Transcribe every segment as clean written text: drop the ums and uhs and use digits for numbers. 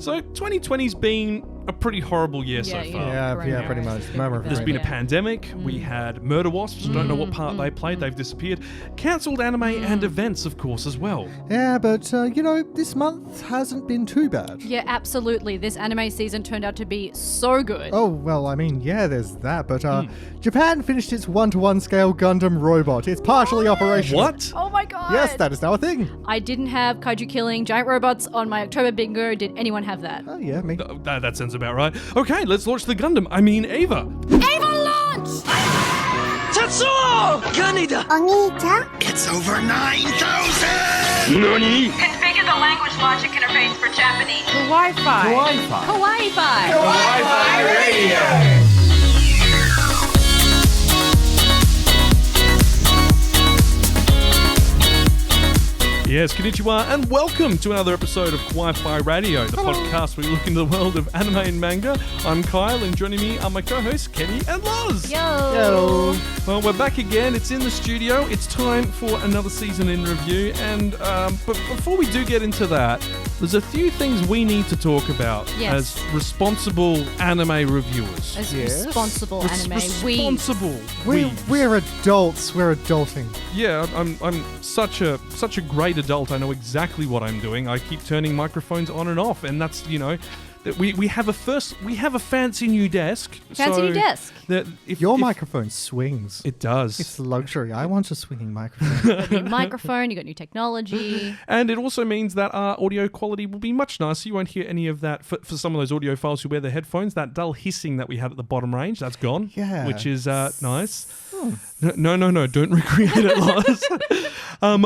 So 2020's been a pretty horrible year so far. Yeah, pretty much. There's been a pandemic. We had murder wasps. Don't know what part they played. They've disappeared. Cancelled anime and events, of course, as well. Yeah, but, this month hasn't been too bad. Yeah, absolutely. This anime season turned out to be so good. Oh, well, I mean, yeah, there's that. But Japan finished its 1-to-1 scale Gundam robot. It's partially operational. What? Oh my god. Yes, that is now a thing. I didn't have kaiju killing giant robots on my October bingo. Did anyone have that? Oh, yeah, me. That sounds about right. Okay, let's launch the Gundam. I mean, Ava. Ava launch! Tetsuo! Kaneda! It's over 9,000! Nani? Configure the language logic interface for Japanese. Kawaii-Fi. Kawaii-Fi. Kawaii-Fi Radio! Yes, konnichiwa, and welcome to another episode of Kawaii-Fi Radio, the podcast where we look into the world of anime and manga. I'm Kyle, and joining me are my co-hosts, Kenny and Loz. Yo. Well, we're back again. It's in the studio. It's time for another season in review. And but before we do get into that, there's a few things we need to talk about as responsible anime reviewers. As responsible anime responsible. We're adults. We're adulting. Yeah, I'm such a great adult. I know exactly what I'm doing. I keep turning microphones on and off, and that's we have a fancy new desk. New desk. Your microphone swings. It does. It's a luxury. I want a swinging microphone. You got a new microphone, you got new technology. And it also means that our audio quality will be much nicer. You won't hear any of that for some of those audiophiles who wear the headphones. That dull hissing that we had at the bottom range, that's gone. Yeah. Which is nice. No, don't recreate it, Lars. On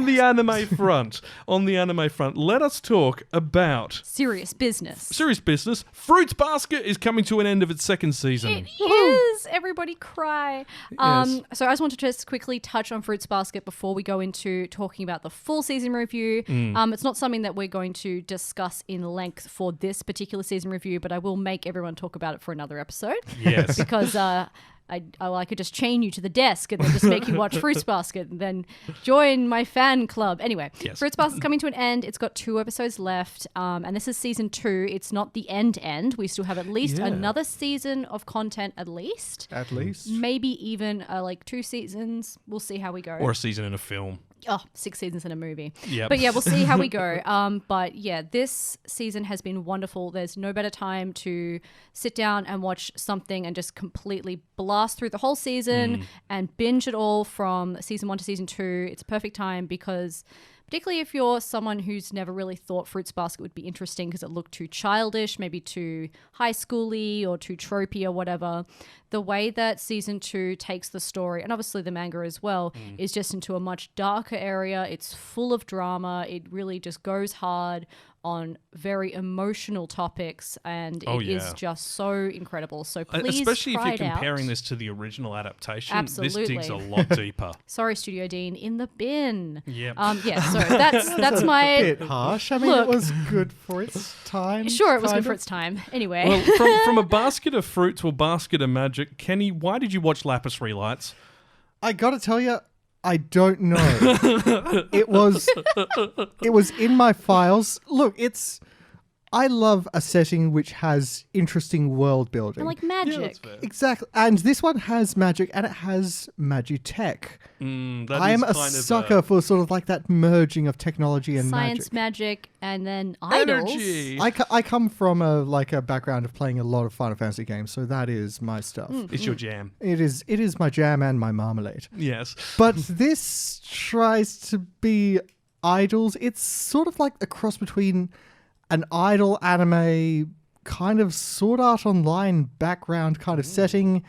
the anime front, let us talk about Serious business. Fruits Basket is coming to an end of its second season. It is. Everybody cry. Yes. So I just want to just quickly touch on Fruits Basket before we go into talking about the full season review. It's not something that we're going to discuss in length for this particular season review, but I will make everyone talk about it for another episode. Yes. Because I could just chain you to the desk and then just make you watch Fruits Basket and then join my fan club. Anyway, Fruits Basket's coming to an end. It's got 2 episodes left, and this is season 2. It's not the end. We still have at least another season of content at least. At least. Maybe even 2 seasons. We'll see how we go. Or a season in a film. 6 seasons in a movie. Yep. But yeah, we'll see how we go. But yeah, this season has been wonderful. There's no better time to sit down and watch something and just completely blast through the whole season and binge it all from season 1 to season 2. It's a perfect time because particularly if you're someone who's never really thought Fruits Basket would be interesting because it looked too childish, maybe too high schooly or too tropey or whatever. The way that season 2 takes the story, and obviously the manga as well, is just into a much darker area. It's full of drama. It really just goes hard on very emotional topics, and it is just so incredible. So please especially try if you're it comparing out. this to the original adaptation. Absolutely. This digs a lot deeper. Sorry, Studio Dean, in the bin. Yep. So that's my a bit harsh. I mean, Look. it was good for its time. Sure, it was good for its time. Anyway. Well, from a basket of fruit to a basket of magic, Kenny, why did you watch Lapis Relights? I gotta tell you, I don't know. It was in my files. Look, I love a setting which has interesting world building. I like magic. Exactly. And this one has magic, and it has magitech. I am a sucker for sort of like that merging of technology and science, magic, and then idols. Energy. I come from a background of playing a lot of Final Fantasy games, so that is my stuff. It's your jam. It is my jam and my marmalade. Yes. But this tries to be idols. It's sort of like a cross between an idol anime kind of Sword Art Online background kind of setting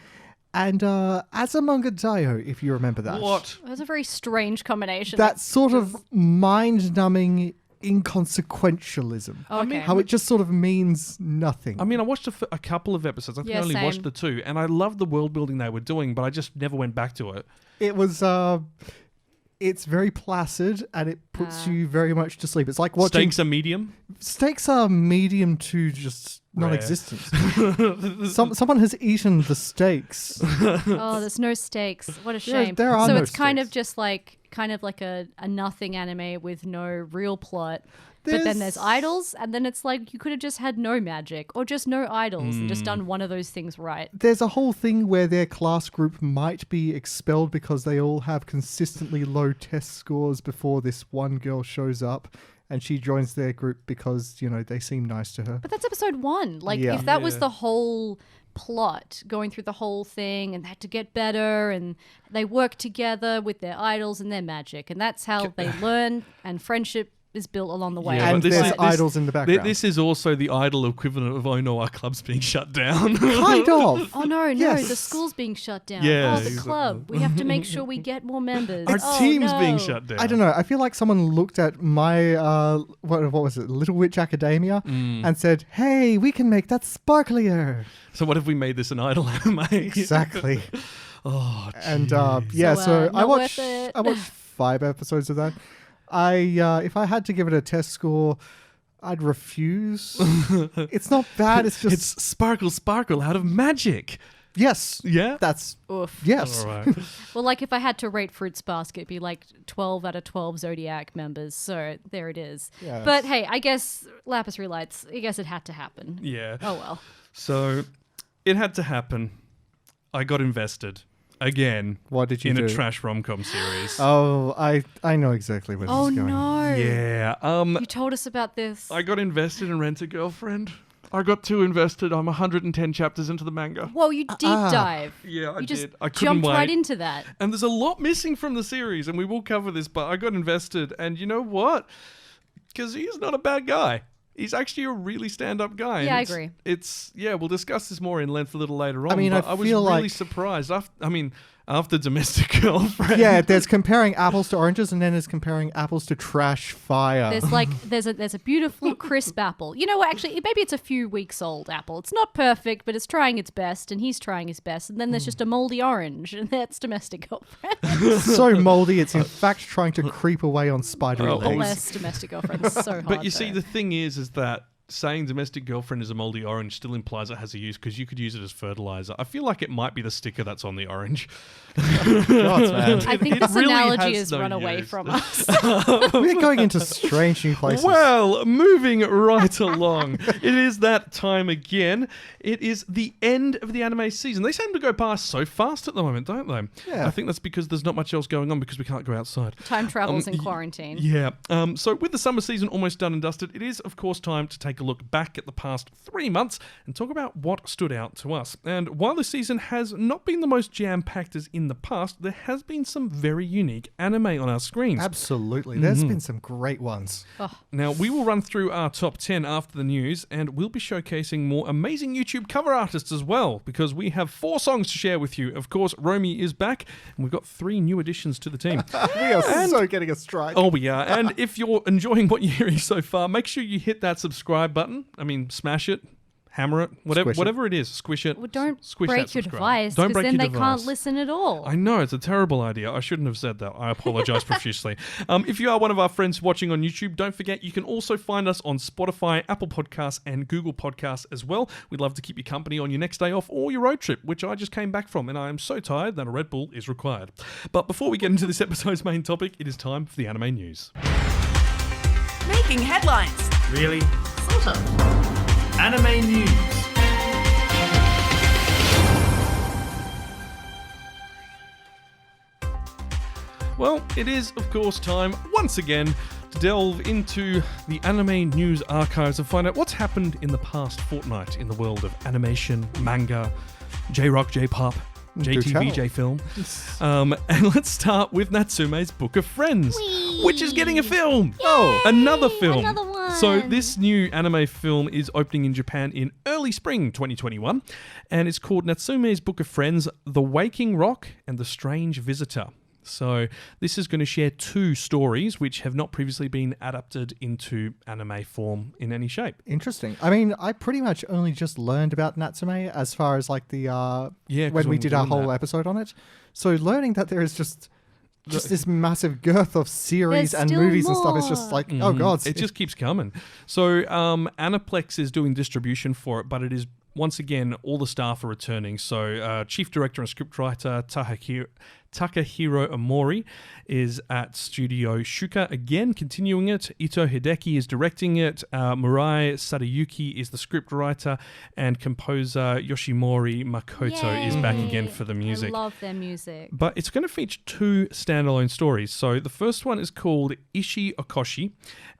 and Azumanga Daioh, if you remember that. What? That's a very strange combination. That sort of mind-numbing inconsequentialism. Okay. How it just sort of means nothing. I mean, I watched a couple of episodes. I think I only watched the 2, and I loved the world building they were doing, but I just never went back to it. It was... it's very placid and it puts you very much to sleep. It's like watching... Stakes are medium? Stakes are medium to just non-existent. Someone has eaten the steaks. Oh, there's no stakes. What a shame. There are so no it's kind stakes. of just like a nothing anime with no real plot. But then there's idols, and then it's like you could have just had no magic or just no idols and just done one of those things right. There's a whole thing where their class group might be expelled because they all have consistently low test scores before this one girl shows up and she joins their group because, they seem nice to her. But that's episode 1. Like, if that was the whole plot, going through the whole thing, and they had to get better, and they work together with their idols and their magic, and that's how they learn, and friendship is built along the way. Yeah, and there's idols in the background. This is also the idol equivalent of Oh No, Our Club's being shut down. Kind of. Oh no, Yes. the school's being shut down. Yeah, the club. We have to make sure we get more members. Our team's being shut down. I don't know. I feel like someone looked at my, what was it, Little Witch Academia and said, hey, we can make that sparklier. So what if we made this an idol anime? Exactly. Oh, and So, I not watched worth it. 5 episodes of that. If I had to give it a test score, I'd refuse. It's not bad. It's just it's sparkle out of magic. yes. Yeah. That's Oof. yes. All right. Well, like if I had to rate Fruits Basket, it'd be like 12 out of 12 Zodiac members. So there it is. Yes. But hey, I guess Lapis Relights, I guess it had to happen. Yeah. Oh well. So it had to happen. I got invested again. What did you in do? a trash rom-com series? Oh, I know exactly where Oh this is going. no. Yeah. You told us about this. I got invested in Rent-A-Girlfriend. I got too invested. I'm 110 chapters into the manga. Whoa, you deep dive. Yeah, I You just did. I couldn't jumped wait. right into that. And there's a lot missing from the series, and we will cover this, but I got invested. And you know what? Because he's not a bad guy. He's actually a really stand-up guy. Yeah, and I agree. We'll discuss this more in length a little later on. mean, but I I was feel really like- surprised. After Domestic Girlfriend. Yeah, there's comparing apples to oranges, and then there's comparing apples to trash fire. There's a beautiful crisp apple. You know what? Actually, maybe it's a few weeks old apple. It's not perfect, but it's trying its best, and he's trying his best. And then there's just a moldy orange, and that's Domestic Girlfriend. So moldy, it's in fact trying to creep away on spidery Oh, legs. Bless Domestic Girlfriend. It's so hard. But you see, though. the thing is that saying Domestic Girlfriend is a moldy orange still implies it has a use because you could use it as fertilizer. I feel like it might be the sticker that's on the orange. God, man. I think this really analogy has has no run away use. from us. We're going into strange new places. Well, moving right along. It is that time again. It is the end of the anime season. They seem to go past so fast at the moment, don't they? Yeah. I think that's because there's not much else going on because we can't go outside. Time travels in quarantine. Yeah. So with the summer season almost done and dusted, it is, of course, time to take a look back at the past 3 months and talk about what stood out to us. And while the season has not been the most jam-packed as in the past, there has been some very unique anime on our screens. Absolutely. There's been some great ones. Now, we will run through our top 10 after the news, and we'll be showcasing more amazing YouTube cover artists as well, because we have 4 songs to share with you. Of course, Romy is back, and we've got 3 new additions to the team. We are so getting a strike. Oh, we are. And if you're enjoying what you're hearing so far, make sure you hit that subscribe button. Smash it, hammer it, whatever it is, squish it. Well, don't squish break that your subscribe. device, Don't because break then your they can't device. listen at all. I know, it's a terrible idea. I shouldn't have said that. I apologize profusely. If you are one of our friends watching on YouTube, don't forget you can also find us on Spotify, Apple Podcasts, and Google Podcasts as well. We'd love to keep you company on your next day off or your road trip, which I just came back from, and I am so tired that a Red Bull is required. But before we get into this episode's main topic, it is time for the anime news. Making headlines. Really? Sort of. Anime news. Well, it is, of course, time once again to delve into the anime news archives and find out what's happened in the past fortnight in the world of animation, manga, J-rock, J-pop, JTV, J-film. And let's start with Natsume's Book of Friends, which is getting a film. Oh, Another film. another one. So this new anime film is opening in Japan in early spring 2021, and it's called Natsume's Book of Friends, The Waking Rock and The Strange Visitor. So this is going to share 2 stories which have not previously been adapted into anime form in any shape. interesting. I mean, I pretty much only just learned about Natsume as far as like the 'cause when we did our doing whole that. episode on it. So learning that there is just this massive girth of series There's and still movies and stuff is more. just like, oh god, It just keeps coming. So Aniplex is doing distribution for it, but it is, Takahiro Omori is at Studio Shuka again, continuing it. Ito Hideki is directing it. Murai Sadayuki is the script writer, and composer Yoshimori Makoto is back again for the music. I love their music. But it's going to feature 2 standalone stories. So the first one is called Ishi Okoshi,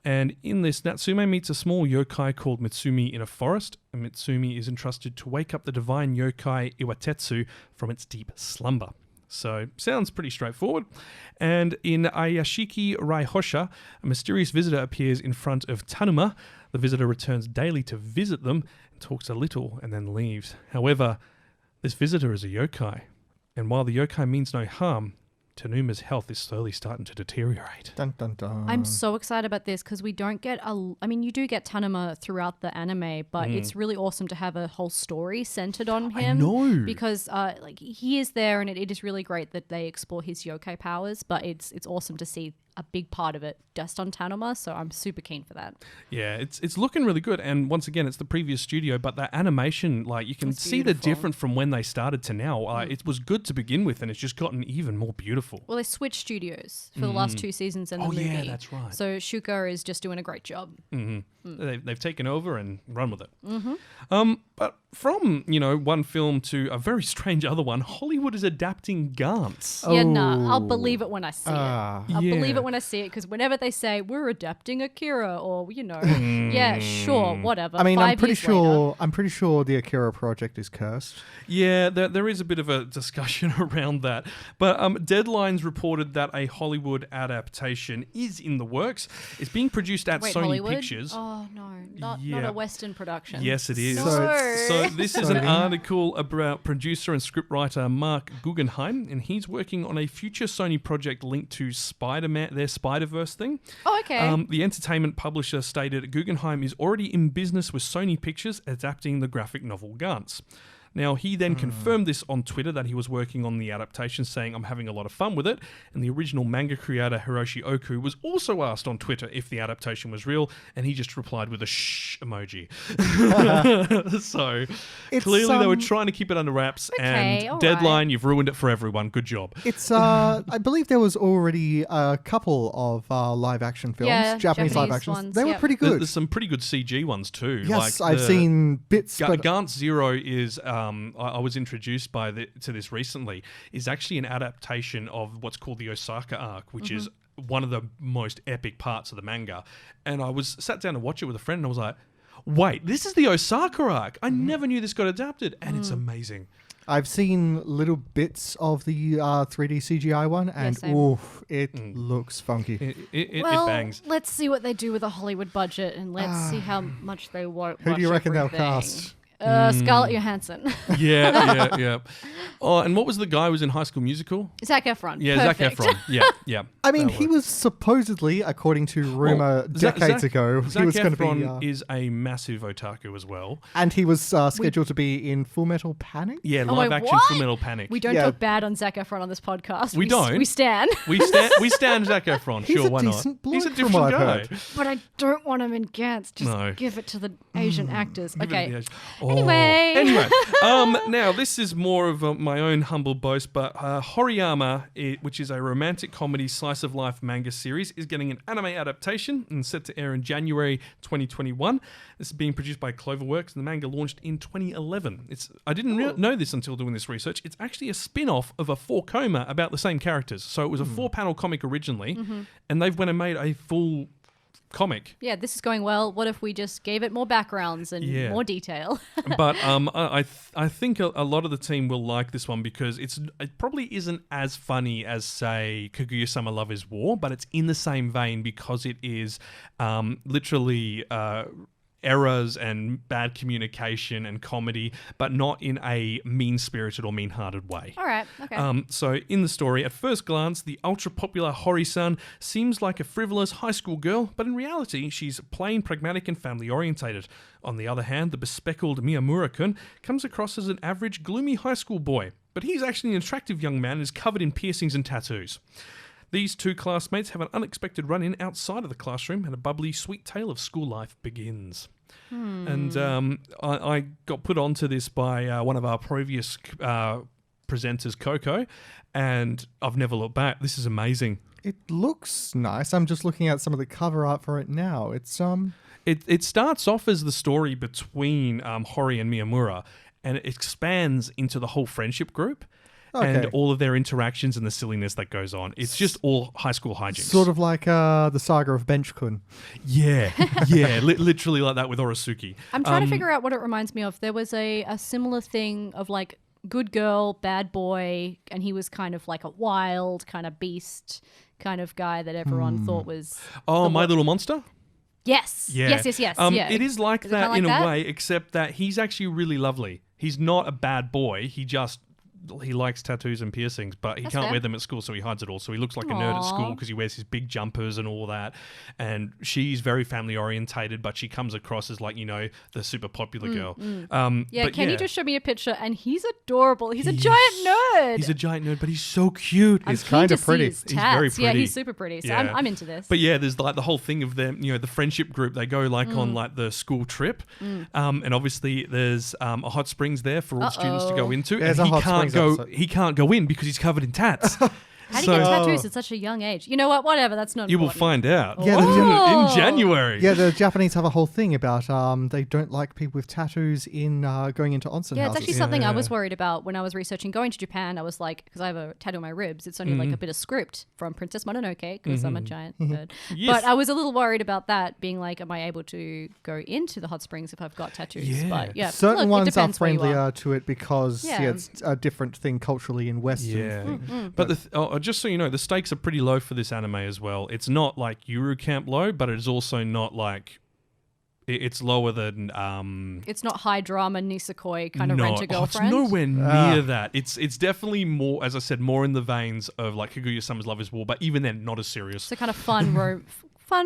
and in this, Natsume meets a small yokai called Mitsumi in a forest, and Mitsumi is entrusted to wake up the divine yokai Iwatetsu from its deep slumber. So, sounds pretty straightforward. And in Ayashiki Raihosha, a mysterious visitor appears in front of Tanuma. The visitor returns daily to visit them and talks a little and then leaves. However, this visitor is a yokai, and while the yokai means no harm, Tanuma's health is slowly starting to deteriorate. Dun, dun, dun. I'm so excited about this because we don't get you do get Tanuma throughout the anime, but it's really awesome to have a whole story centered on him. I know. Because he is there, and it is really great that they explore his yokai powers, but it's awesome to see a big part of it just on Tanuma, so I'm super keen for that. Yeah, it's looking really good, and once again, it's the previous studio, but the animation, you can see the difference from when they started to now. It was good to begin with, and it's just gotten even more beautiful. Well, they switched studios for the last 2 seasons and the movie. Yeah, that's right. So Shuka is just doing a great job. They've taken over and run with it. But from, one film to a very strange other one, Hollywood is adapting Gantz. Yeah, nah, I'll believe it when I see it. I'll Yeah. believe it when I see it, because whenever they say, we're adapting Akira, or, yeah, sure, whatever. I mean, 5 I'm pretty years later. sure the Akira project is cursed. Yeah, there is a bit of a discussion around that. But Deadline's reported that a Hollywood adaptation is in the works. It's being produced at Wait, Sony Hollywood? Pictures. Oh, no, not Yeah. a Western production. Yes, it is. No. So this is an Sorry. article about producer and scriptwriter Mark Guggenheim, and he's working on a future Sony project linked to Spider-Man, their Spider-Verse thing. Oh, okay. The entertainment publisher stated Guggenheim is already in business with Sony Pictures adapting the graphic novel Gantz. Now, he then confirmed this on Twitter that he was working on the adaptation, saying, I'm having a lot of fun with it. And the original manga creator, Hiroshi Oku, was also asked on Twitter if the adaptation was real, and he just replied with a shh emoji. So, clearly they were trying to keep it under wraps, Okay, and all Deadline, right. you've ruined it for everyone. Good job. It's I believe there was already a couple of live action films, Yeah, Japanese live Japanese actions. ones, They were yep. pretty good. There's some pretty good CG ones too. Yes, like I've seen bits. But Gantz Zero is, I was introduced to this recently, is actually an adaptation of what's called the Osaka arc, which is one of the most epic parts of the manga. And I was sat down to watch it with a friend, and I was like, wait, this is the Osaka arc. I never knew this got adapted, and it's amazing. I've seen little bits of the 3D CGI one, and same. oof, it looks funky. It Well, bangs. let's see what they do with a Hollywood budget, and let's see how much they won't. Who do you reckon they'll cast? Scarlett Johansson. Yeah. Oh, and what was the guy who was in High School Musical? Zac Efron. Yeah, Perfect. Zac Efron. Yeah. I mean, That he works. was supposedly, according to rumor decades ago, Zac he was going to Efron be, is a massive otaku as well. and he was scheduled to be in Full Metal Panic. Yeah, Oh, live wait, action what? Full Metal Panic. We don't Yeah. talk bad on Zac Efron on this podcast. We don't. We stand. We stand Zac Efron. He's Sure, a why decent not? He's a bloke from different what I've guy. heard. But I don't want him in Gantz. Just No. give it to the Asian actors. Give it Okay. the edge. Anyway. Now this is more of my own humble boast, but Horiyama, which is a romantic comedy slice of life manga series, is getting an anime adaptation and set to air in January 2021. This is being produced by Cloverworks, and the manga launched in 2011. I didn't know this until doing this research. It's actually a spin-off of a 4-coma about the same characters. So it was a 4-panel comic originally, and they've went and made a full comic. Yeah, this is going well. What if we just gave it more backgrounds and more detail? But I think a lot of the team will like this one because it probably isn't as funny as, say, Kaguya-sama Love is War, but it's in the same vein because it is literally errors and bad communication and comedy, but not in a mean-spirited or mean-hearted way. All right. Okay. So in the story, at first glance, the ultra-popular Hori-san seems like a frivolous high school girl, but in reality, she's plain, pragmatic, and family-orientated. On the other hand, the bespectacled Miyamura-kun comes across as an average, gloomy high school boy, but he's actually an attractive young man and is covered in piercings and tattoos. These two classmates have an unexpected run-in outside of the classroom, and a bubbly, sweet tale of school life begins. And I got put onto this by one of our previous presenters Coco, and I've never looked back. This is amazing. It looks nice. I'm just looking at some of the cover art for it now. It's It starts off as the story between Hori and Miyamura, and it expands into the whole friendship group. And all of their interactions and the silliness that goes on. It's just all high school hijinks. Sort of like the saga of Bench-kun. Yeah, literally like that with Orosuke. I'm trying to figure out what it reminds me of. There was a similar thing of like good girl, bad boy, and he was kind of like a wild kind of beast kind of guy that everyone thought was... Oh, My Little Monster? Yes. Yeah. Yes. Yeah. It is like Is it that kinda in like a that? way, except that he's actually really lovely. He's not a bad boy. He likes tattoos and piercings, but he That's can't fair. wear them at school, so he hides it all. So he looks like a nerd at school because he wears his big jumpers and all that. And she's very family orientated, but she comes across as like, the super popular girl. Yeah, can you just show me a picture? And he's adorable. He's a giant nerd. He's a giant nerd, but he's so cute. He's kind of pretty. He's very pretty. Yeah, he's super pretty. So Yeah. I'm into this. But yeah, there's like the whole thing of them, the friendship group. They go like on like the school trip, and obviously there's a hot springs there for all students to go into. There's and a hot springs episode. He can't go in because he's covered in tats. How do you get tattoos at such a young age? You know what? Whatever. That's not You will important. find out Yeah, in January. Yeah, the Japanese have a whole thing about they don't like people with tattoos in going into onsen Yeah, houses. it's actually something I was worried about when I was researching going to Japan. I was like, because I have a tattoo on my ribs, it's only like a bit of script from Princess Mononoke because I'm a giant nerd. Yes. But I was a little worried about that, being like, am I able to go into the hot springs if I've got tattoos? Yeah. But yeah, Certain look, it ones are depends where you friendlier to it because Yeah. it's a different thing culturally in Western. Yeah, but just so you know, the stakes are pretty low for this anime as well. It's not like Yuru Camp low, but it's also not like it's lower than It's not high drama Nisekoi kind of rent a girlfriend. It's nowhere near that. It's definitely more, as I said, more in the veins of like Kaguya-sama's Love Is War, but even then, not as serious. It's a kind of fun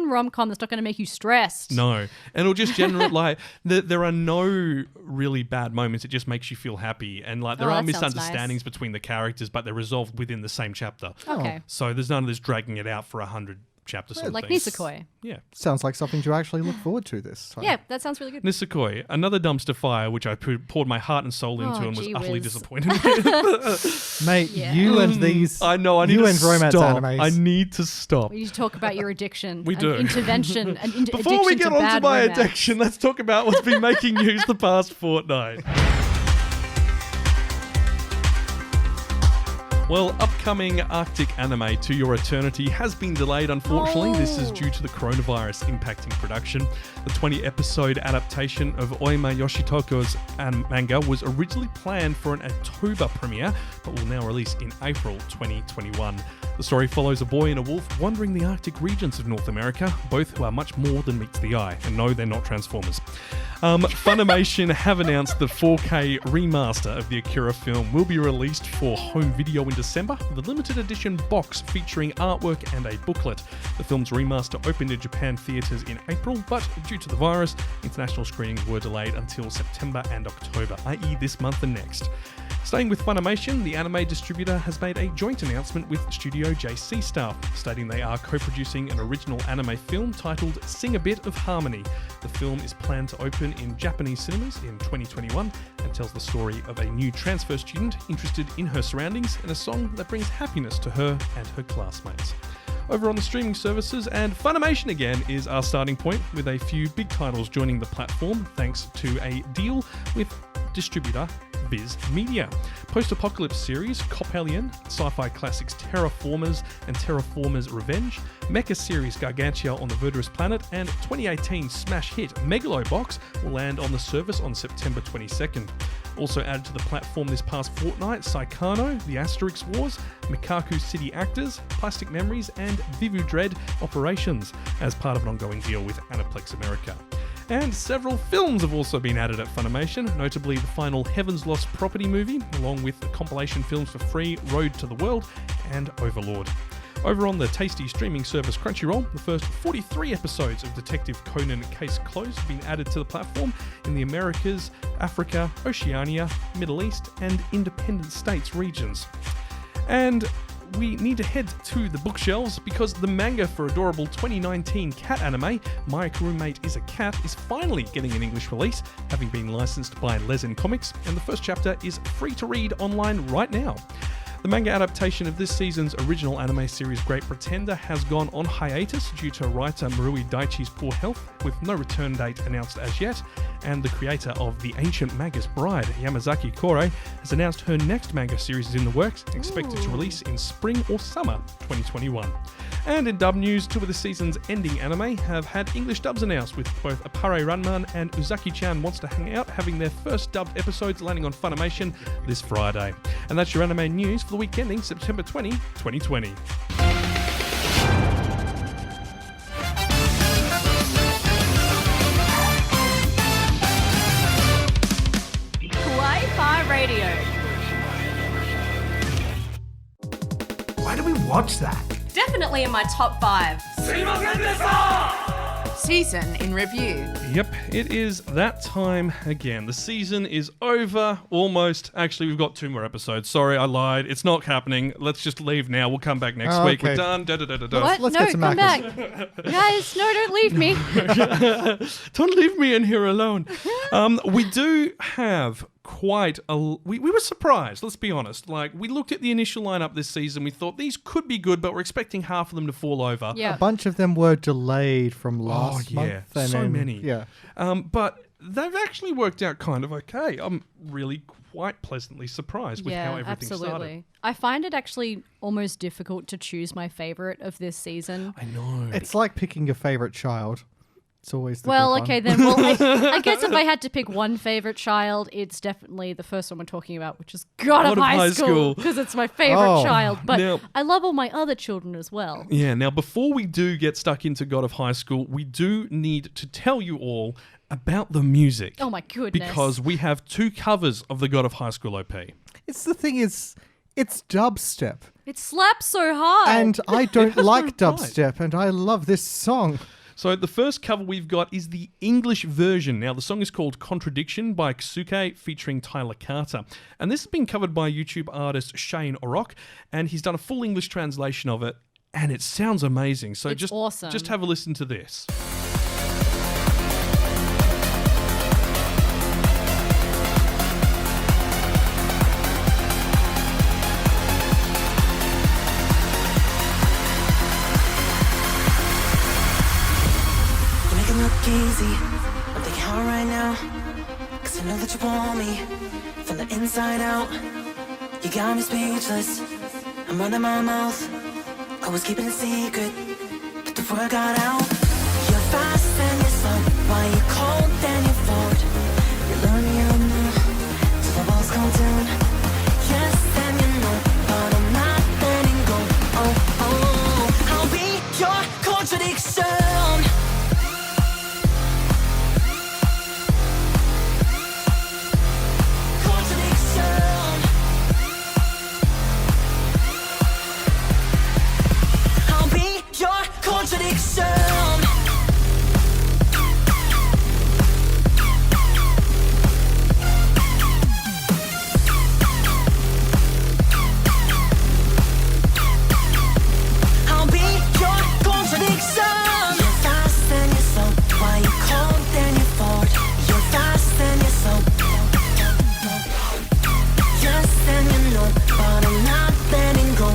rom-com that's not going to make you stressed. No. And it'll just generate, like, there are no really bad moments. It just makes you feel happy. And, like, there are that sounds misunderstandings nice. between the characters, but they're resolved within the same chapter. Okay. So there's none of this dragging it out for 100 chapter sort of Like thing. Nisekoi. Yeah. Sounds like something to actually look forward to this time. Yeah, that sounds really good. Nisekoi, another dumpster fire, which I poured my heart and soul into Oh, and was gee utterly whiz. disappointed with. Mate, Yeah. you and these... I know, I need you to and romance stop. animes. I need to stop. We need to talk about your addiction. We and do. Intervention. And Before we addiction get to on to bad my romance. addiction, let's talk about what's been making news the past fortnight. Well, upcoming Arctic anime To Your Eternity has been delayed, unfortunately. This is due to the coronavirus impacting production. The 20-episode adaptation of Oima Yoshitoko's manga was originally planned for an October premiere, but will now release in April 2021. The story follows a boy and a wolf wandering the Arctic regions of North America, both who are much more than meets the eye. And no, they're not Transformers. Funimation have announced the 4K remaster of the Akira film will be released for home video in December, with a limited edition box featuring artwork and a booklet. The film's remaster opened in Japan theatres in April, but due to the virus, international screenings were delayed until September and October, i.e. this month and next. Staying with Funimation, the anime distributor has made a joint announcement with Studio JC staff, stating they are co-producing an original anime film titled Sing a Bit of Harmony. The film is planned to open in Japanese cinemas in 2021 and tells the story of a new transfer student interested in her surroundings and a song that brings happiness to her and her classmates. Over on the streaming services, and Funimation again is our starting point, with a few big titles joining the platform thanks to a deal with distributor Viz Media. Post-apocalypse series Coppelion, sci-fi classics Terraformers and Terraformers Revenge, mecha series Gargantia on the Verdurous Planet, and 2018 smash hit Megalobox will land on the service on September 22nd. Also added to the platform this past fortnight, Saikano, The Asterix Wars, Mikaku City Actors, Plastic Memories, and Vivu Dread Operations, as part of an ongoing deal with Aniplex America. And several films have also been added at Funimation, notably the final Heaven's Lost Property movie, along with the compilation films for Free, Road to the World, and Overlord. Over on the tasty streaming service Crunchyroll, the first 43 episodes of Detective Conan Case Closed have been added to the platform in the Americas, Africa, Oceania, Middle East, and Independent States regions. And we need to head to the bookshelves because the manga for adorable 2019 cat anime, My Roommate is a Cat, is finally getting an English release, having been licensed by Lezen Comics, and the first chapter is free to read online right now. The manga adaptation of this season's original anime series Great Pretender has gone on hiatus due to writer Marui Daichi's poor health, with no return date announced as yet, and the creator of The Ancient Magus Bride, Yamazaki Kore, has announced her next manga series is in the works, expected to release in spring or summer 2021. And in dub news, two of the season's ending anime have had English dubs announced, with both Appare-Ranman and Uzaki-chan Wants to Hang Out having their first dubbed episodes landing on Funimation this Friday. And that's your anime news for the week ending September 20, 2020. Kawaii-Fi Radio. Why do we watch that? Definitely in my top 5. Season in review. Yep, it is that time again. The season is over, almost. Actually, we've got 2 more episodes. Sorry, I lied. It's not happening. Let's just leave now. We'll come back next week. Okay. We're done. Da-da-da-da-da. What? Let's No, get some come Maccas. back. Guys, no, don't leave me. Don't leave me in here alone. We do have quite a... We were surprised, let's be honest. Like, we looked at the initial lineup this season. We thought these could be good, but we're expecting half of them to fall over. Yeah. A bunch of them were delayed from last month. And so then- many. Yeah. But they've actually worked out kind of okay. I'm really quite pleasantly surprised with how everything started. I find it actually almost difficult to choose my favorite of this season. I know. It's like picking your favorite child. It's always the Well, good okay one. then. Well, I guess if I had to pick one favorite child, it's definitely the first one we're talking about, which is God of High School, because it's my favorite Oh. child. But Now- I love all my other children as well. Yeah, now before we do get stuck into God of High School, we do need to tell you all about the music. Oh my goodness! Because we have 2 covers of the God of High School OP. It's the thing is, it's dubstep. It slaps so hard. And I don't like right. dubstep, and I love this song. So the first cover we've got is the English version. Now the song is called Contradiction by Ksuke featuring Tyler Carter. And this has been covered by YouTube artist ShayneOrok, and he's done a full English translation of it, and it sounds amazing. So It's awesome. Just have a listen to this. You make it look easy. I'm thinking how right now. Cause I know that you want me from the inside out. You got me speechless. I'm running my mouth. I was keeping it secret, but the word got out. You're fast and you're slow. Why you cold then you're forward. You learn you know. Till the walls come down. Yes, then you know. But I'm not letting go. Oh, oh. I'll be your contradiction. Contradiction. I'll be your contradiction. You're fast and you're slow. Why you cold then you're forward. You're fast and you're slow. Yes, then you know, but I'm not letting go.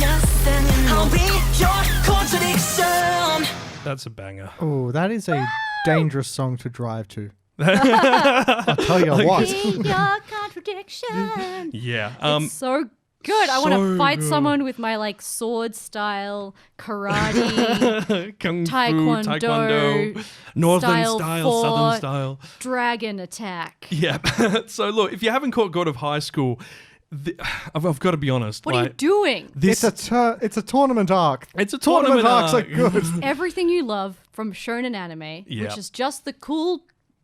Yes, then you know. I'll be your contradiction. That's a banger. Oh, that is a dangerous song to drive to. I'll tell you what. Be your contradiction. Yeah. It's so good. I want so to fight good. someone with my like sword style, karate, Kung Taekwondo, Fu, Northern style style, Southern fought. style. dragon attack. Yeah. So look, if you haven't caught God of High School, I've got to be honest. What are you doing? This It's a tournament arc. It's a Tournament tournament arcs are arc. good. Everything you love from shonen anime, Yeah. which is just the cool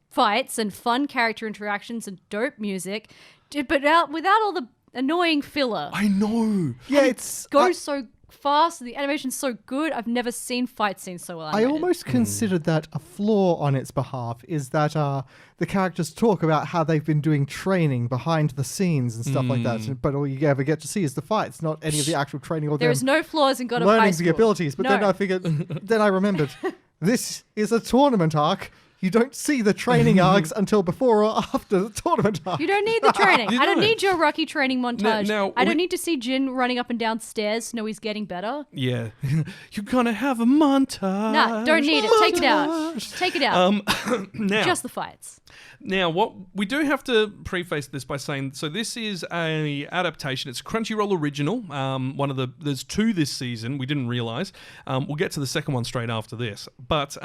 fights and fun character interactions and dope music, but without all the annoying filler. I know. Yeah, it's Goes so fast. The animation's so good. I've never seen fight scenes so well I animated. almost considered that a flaw on its behalf is that the characters talk about how they've been doing training behind the scenes and stuff like that, but all you ever get to see is the fights, not any of the actual training or There is no flaws in God of learning High School. the abilities. But then I figured, then I remembered, this is a tournament arc. You don't see the training arcs until before or after the tournament arc. You don't need the training. I don't need your Rocky training montage. Now, I don't need to see Jin running up and down stairs to know he's getting better. Yeah. You're going to have a montage. Nah, don't need it. Take it out. Take it out. Now, Just the fights. Now, what we do have to preface this by saying, so this is a adaptation. It's a Crunchyroll original. There's 2 this season. We didn't realize. We'll get to the second one straight after this. But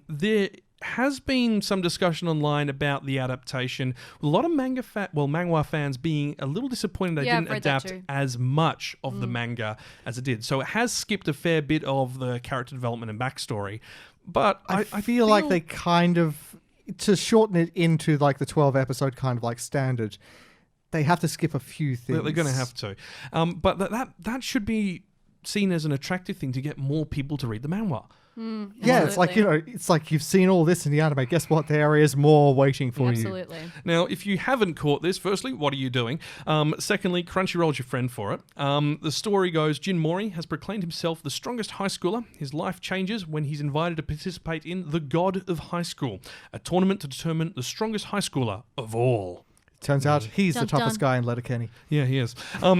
there has been some discussion online about the adaptation. A lot of manhwa fans being a little disappointed they didn't adapt as much of the manga as it did. So it has skipped a fair bit of the character development and backstory. But I feel like they kind of, to shorten it into like the 12 episode kind of like standard, they have to skip a few things. They're going to have to. But that should be seen as an attractive thing to get more people to read the manhwa. Yeah, it's like, it's like you've seen all this in the anime. Guess what? There is more waiting for you. Absolutely. Now, if you haven't caught this, firstly, what are you doing? Secondly, Crunchyroll's your friend for it. The story goes, Jin Mori has proclaimed himself the strongest high schooler. His life changes when he's invited to participate in the God of High School, a tournament to determine the strongest high schooler of all. Turns out he's the toughest guy in Letterkenny. Yeah, he is.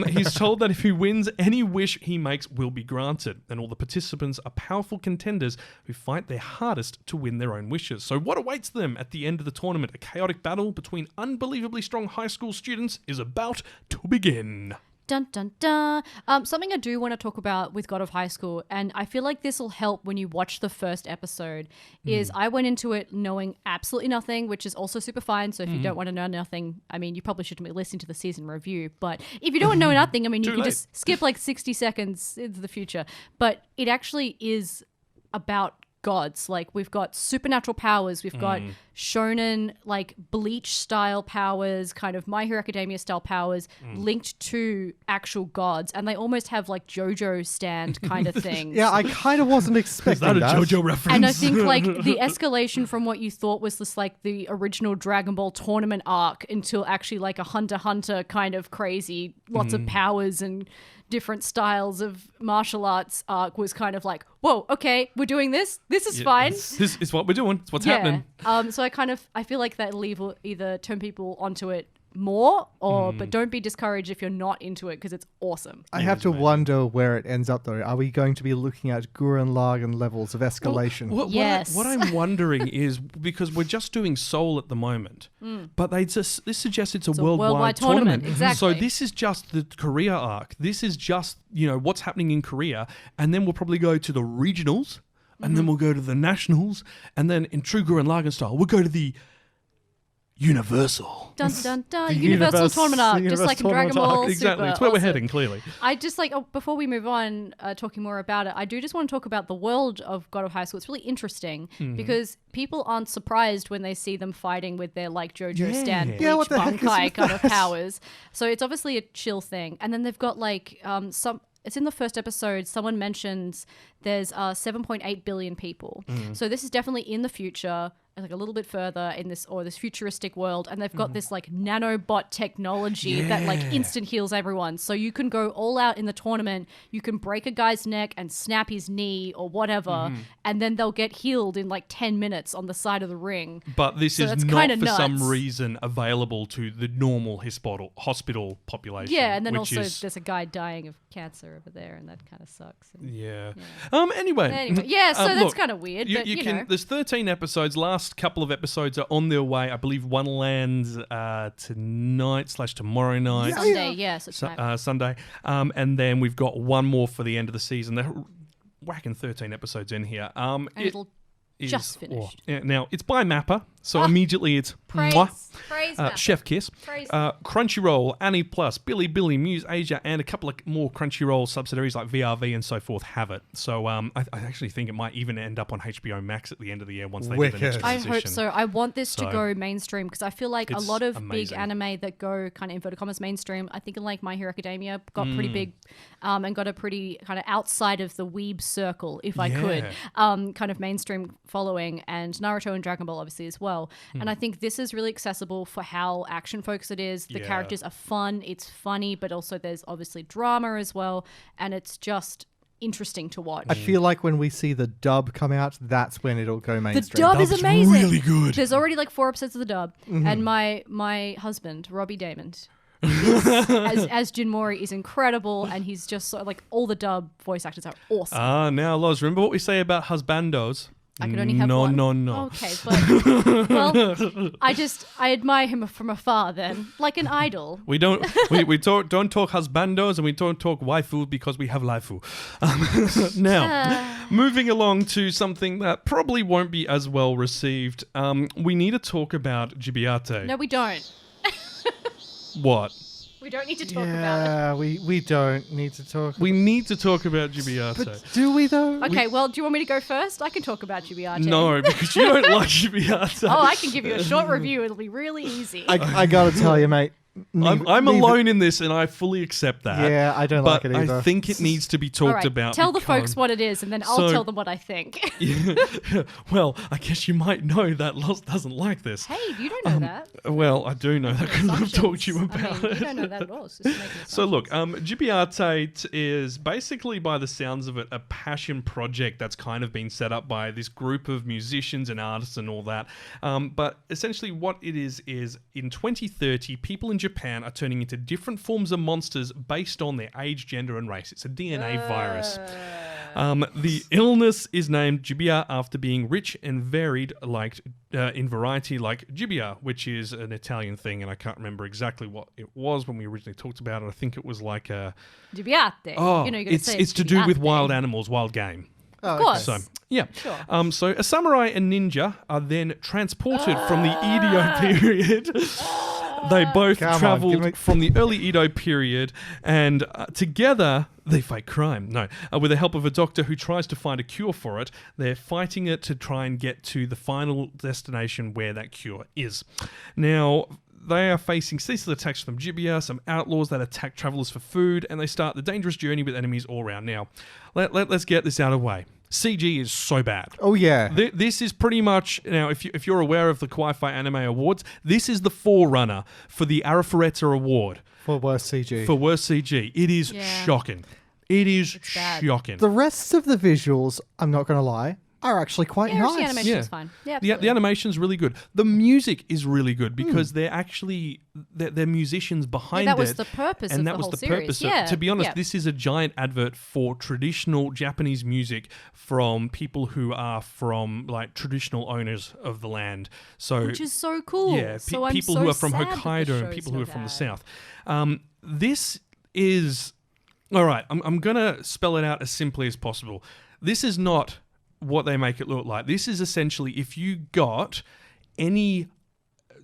He's told that if he wins, any wish he makes will be granted. And all the participants are powerful contenders who fight their hardest to win their own wishes. So what awaits them at the end of the tournament? A chaotic battle between unbelievably strong high school students is about to begin. Dun, dun, dun. Something I do want to talk about with God of High School, and I feel like this will help when you watch the first episode, is I went into it knowing absolutely nothing, which is also super fine. So if you don't want to know nothing, I mean, you probably shouldn't be listening to the season review. But if you don't know nothing, I mean, you can just skip like 60 seconds into the future. But it actually is about gods. Like, we've got supernatural powers, we've got shonen, like Bleach style powers, kind of My Hero Academia style powers linked to actual gods, and they almost have like JoJo stand kind of things. Yeah, I kind of wasn't expecting that. Is that a JoJo reference? And I think like the escalation from what you thought was this like the original Dragon Ball tournament arc until actually like a Hunter x Hunter kind of crazy, lots of powers and different styles of martial arts arc was kind of like, whoa, okay, we're doing this. This is fine. This is what we're doing. It's what's happening. So I feel like that will either turn people onto it more or but don't be discouraged if you're not into it because it's awesome. I have to wonder where it ends up though. Are we going to be looking at Gurren Lagann levels of escalation? Yes. What I'm wondering is, because we're just doing Seoul at the moment, but this suggests it's a worldwide tournament. Exactly. So this is just the Korea arc. This is just, what's happening in Korea, and then we'll probably go to the regionals, and then we'll go to the nationals, and then in true Gurren Lagann style, we'll go to the Universal. Dun, dun, dun. Universal tournament arc, just like in Dragon Ball. Exactly. Super It's where we're awesome. heading, clearly. I just like, before we move on, talking more about it, I do just want to talk about the world of God of High School. It's really interesting because people aren't surprised when they see them fighting with their like JoJo stand Bleach what the heck is Bankai with kind of that? powers. So it's obviously a chill thing. And then they've got like it's in the first episode, someone mentions there's 7.8 billion people. So this is definitely in the future, like a little bit further in this futuristic world, and they've got this like nanobot technology that like instant heals everyone. So you can go all out in the tournament, you can break a guy's neck and snap his knee or whatever, and then they'll get healed in like 10 minutes on the side of the ring. But this So is that's not kinda for some nuts. reason available to the normal hospital population. Yeah, and then which also is, there's a guy dying of cancer over there, and that kind of sucks. And Anyway, yeah, so that's look, kind of weird, but you know. There's 13 episodes. Last couple of episodes are on their way. I believe one lands tonight/tomorrow night. Sunday, yes, it's Sunday. And then we've got one more for the end of the season. They're whacking 13 episodes in here. and it'll just finished. Now, it's by Mappa, So immediately it's Praise. mwah. Praise master. Chef Kiss. Praise. Crunchyroll, Annie Plus, Billy, Muse Asia, and a couple of more Crunchyroll subsidiaries like VRV and so forth have it. So I actually think it might even end up on HBO Max at the end of the year once they do the next Wicked. I transition. hope so. I want this to So, go mainstream because I feel like a it's lot of amazing. big anime that go kind of inverted commas mainstream. I think in like My Hero Academia got pretty big, and got a pretty kind of outside of the weeb circle, if I could, kind of mainstream following, and Naruto and Dragon Ball obviously as well. And I think this is really accessible for how action focused it is. The Yeah. characters are fun, it's funny, but also there's obviously drama as well, and it's just interesting to watch. I feel like when we see the dub come out, that's when it'll go The mainstream. dub is Dub's amazing. really good. There's already like 4 episodes of the dub, and my husband Robbie Damon, as Jin Mori, is incredible, and he's just so, like all the dub voice actors are awesome. Now, Loz, remember what we say about husbandos? I could only have no, one. No. Okay, but well, I admire him from afar. Then, like an idol. We don't don't talk husbandos and we don't talk waifu because we have laifu. Now, moving along to something that probably won't be as well received. We need to talk about Gibiate. No, we don't. What? We don't need to talk about Yeah, we don't need to talk. We need to talk about Gibiate. But do we though? it. Okay, well, do you want me to go first? I can talk about Gibiate. No, because you don't like Gibiate. Oh, I can give you a short review. It'll be really easy. I gotta tell you, mate. I'm alone in this, and I fully accept that. Yeah, I don't but like it either. I think it needs to be All talked right, about. tell the because- folks what it is, and then I'll So- tell them what I think. Well, I guess you might know that Loz doesn't like this. Hey, you don't know that. Well, I do know that because I've talked to you about You it. don't know that at all. It's just making So look, assumptions. Gibiate is basically, by the sounds of it, a passion project that's kind of been set up by this group of musicians and artists and all that. But essentially what it is in 2030, people in Japan are turning into different forms of monsters based on their age, gender, and race. It's a DNA virus. The illness is named Gibiate after being rich and varied like in variety like Gibiate, which is an Italian thing, and I can't remember exactly what it was when we originally talked about it. I think it was like a... Gibiate. Oh, You know, you're gonna say it's to do with Gibiate. wild animals, wild game. Oh, Of course. So, yeah. Sure. So a samurai and ninja are then transported from the Edo period. They both Come on, traveled give me- from the early Edo period, and together they fight crime. No, with the help of a doctor who tries to find a cure for it, they're fighting it to try and get to the final destination where that cure is. Now, they are facing ceaseless attacks from Gibiate, some outlaws that attack travelers for food, and they start the dangerous journey with enemies all around. Now, let's get this out of the way. CG is so bad. Oh yeah. This is pretty much, now, if you're aware of the Kawaii-Fi Anime Awards, this is the forerunner for the Arifureta Award For worst CG. for worst CG. It is Yeah. shocking. It is bad. shocking. The rest of the visuals, I'm not gonna lie, are actually quite Yeah, the nice. animation Yeah. is fine. Yeah, the absolutely. animation's really good. The music is really good because they're actually they're musicians behind that was it, the purpose and of that the was whole the series. purpose. Yeah, To be honest, yeah. this is a giant advert for traditional Japanese music from people who are from like traditional owners of the land. So Which is so cool. yeah, so I'm people so who are from sad that the Hokkaido and show's people so who are from the bad. south. This is all right. I'm gonna spell it out as simply as possible. This is not what they make it look like. This is essentially if you got any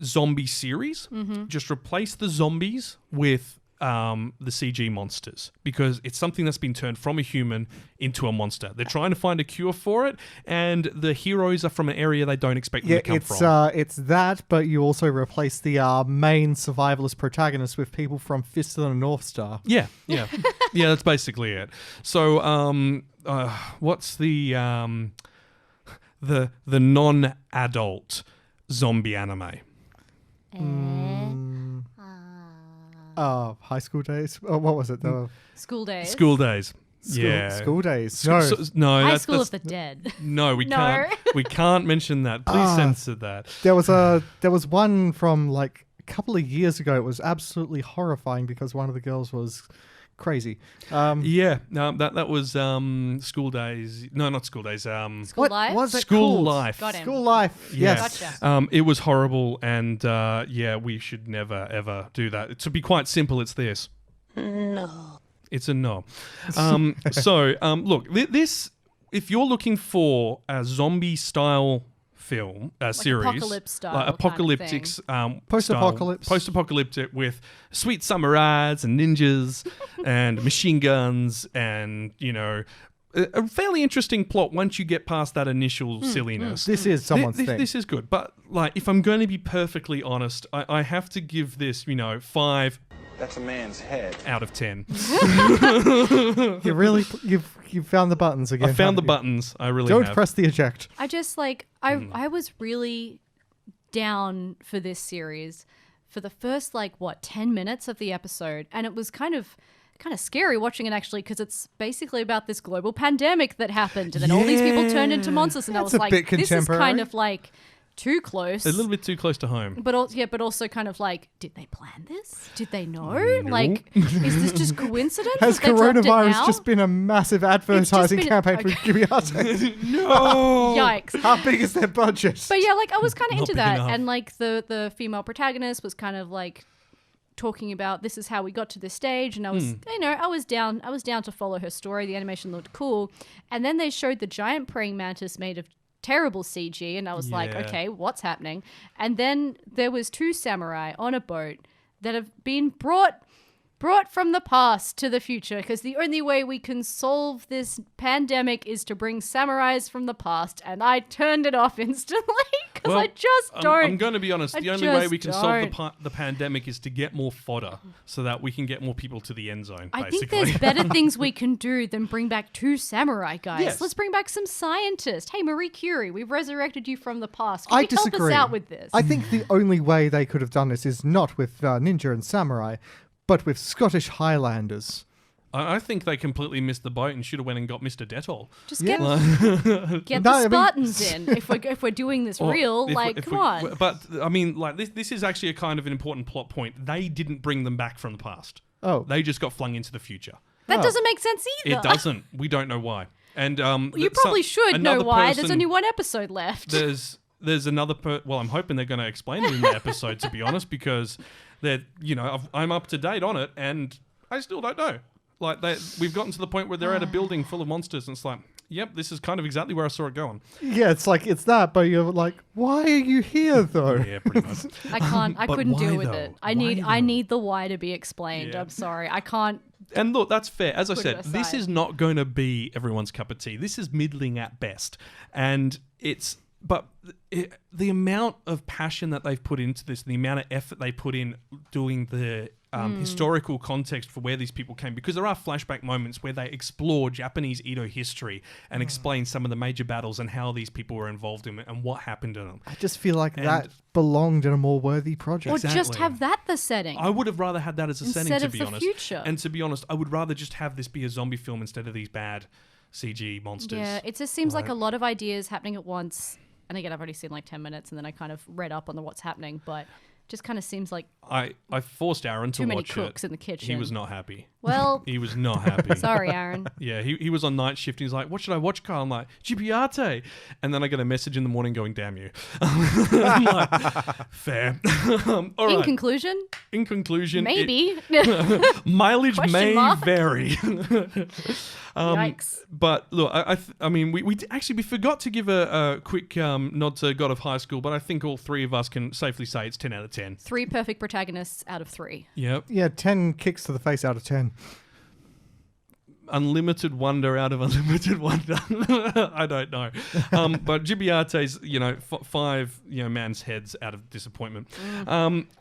zombie series, just replace the zombies with the CG monsters, because it's something that's been turned from a human into a monster. They're trying to find a cure for it, and the heroes are from an area they don't expect them Yeah, to come it's from. it's that, but you also replace the main survivalist protagonist with people from Fist of the North Star. Yeah. That's basically it. So, what's the non-adult zombie anime? High School Days. Oh, what was it? The School days. School Days. Yeah. School Days. Sc- No. no, High that's, School that's, of the Dead. no, we No. can't. We can't mention that. Please censor that. There was one from like a couple of years ago. It was absolutely horrifying because one of the girls was crazy. Yeah, no, that was School Days. No, not School Days. School What life. was it School called? Life. Got him. School Life. Yeah. Yes. Gotcha. It was horrible, and yeah, we should never ever do that. To be quite simple, it's this. No. It's a no. Look, this. If you're looking for a zombie style series, apocalypse style like apocalyptic, kind of post-apocalyptic with sweet samurais and ninjas and machine guns and a fairly interesting plot once you get past that initial silliness. This is someone's thing. This is good, but like if I'm going to be perfectly honest, I have to give this 5. That's a man's head. Out of 10. You've found the buttons again. I found the buttons. I really Don't have. press the eject. I just I was really down for this series for the first 10 minutes of the episode, and it was kind of scary watching it actually because it's basically about this global pandemic that happened, and then all these people turned into monsters, and I was a bit this is kind contemporary. of too close. A little bit too close to home. But also kind of did they plan this? Did they know? Is this just coincidence? Has that they dropped it coronavirus now? just been a massive advertising campaign for Gibiate? No! Yikes. How big is their budget? But yeah, I was kind of Not into big that. enough. And the female protagonist was kind of talking about this is how we got to this stage, and I was I was down to follow her story. The animation looked cool. And then they showed the giant praying mantis made of terrible CG, and I was like, okay, what's happening? And then there was 2 samurai on a boat that have been brought from the past to the future, because the only way we can solve this pandemic is to bring samurais from the past, and I turned it off instantly because I just don't. I'm going to be honest. The only way we can solve the pandemic is to get more fodder so that we can get more people to the end zone, I basically. think there's better things we can do than bring back 2 samurai guys. Yes. Let's bring back some scientists. Hey, Marie Curie, we've resurrected you from the past. Can I you disagree. help us out with this? I think the only way they could have done this is not with ninja and samurai, but with Scottish Highlanders. I think they completely missed the boat and should have went and got Mr. Dettol. Just get No, the I mean- Spartans in if we're doing this Or real. if Come on. But I mean, this is actually a kind of an important plot point. They didn't bring them back from the past. Oh. They just got flung into the future. That doesn't make sense either. It doesn't. We don't know why. And You probably should know why. There's only 1 episode left. There's another well, I'm hoping they're going to explain it in the episode, to be honest, because I'm up to date on it and I still don't know. We've gotten to the point where they're at a building full of monsters, and it's like, yep, this is kind of exactly where I saw it going. Yeah, it's that, but you're like, why are you here though? Yeah, pretty much. I couldn't why, deal with though? it. Why, I though? need the why to be explained. Yeah. I'm sorry. I can't. And look, that's fair. As I Put said, it this aside. is not going to be everyone's cup of tea. This is middling at best. And the amount of passion that they've put into this, the amount of effort they put in doing the historical context for where these people came, because there are flashback moments where they explore Japanese Edo history and explain some of the major battles and how these people were involved in it and what happened to them. I just feel like that belonged in a more worthy project. Or just have that the setting. I would have rather had that as a setting, Instead to of be the honest. future. And to be honest, I would rather just have this be a zombie film instead of these bad CG monsters. Yeah, it just seems like a lot of ideas happening at once. And again, I've already seen 10 minutes, and then I kind of read up on what's happening, but just kind of seems like I forced Aaron to too many watch cooks it. in the kitchen. He was not happy. Well, He was not happy. sorry, Aaron. Yeah, he was on night shift. And he's like, "What should I watch, Carl?" I'm like, "Gibiate," and then I get a message in the morning going, "Damn you." I'm like, fair. All In right. conclusion, it- maybe. mileage Question may mark? vary. Yikes. But look, I mean, we forgot to give a quick nod to God of High School, but I think all 3 of us can safely say it's 10 out of 10. 3 perfect protagonists out of 3. Yep. Yeah, 10 kicks to the face out of 10. Unlimited wonder out of unlimited wonder. I don't know. But Gibiate's, 5, man's heads out of disappointment.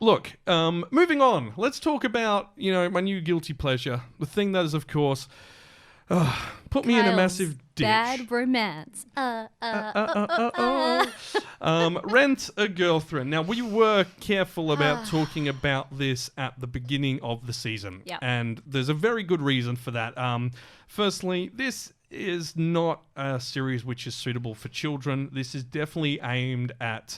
Look, moving on. Let's talk about, my new guilty pleasure. The thing that is, of course, put me in a Kyle's massive ditch. Bad romance. Rent a Girlfriend. Now, we were careful about talking about this at the beginning of the season. Yep. And there's a very good reason for that. Firstly, this is not a series which is suitable for children. This is definitely aimed at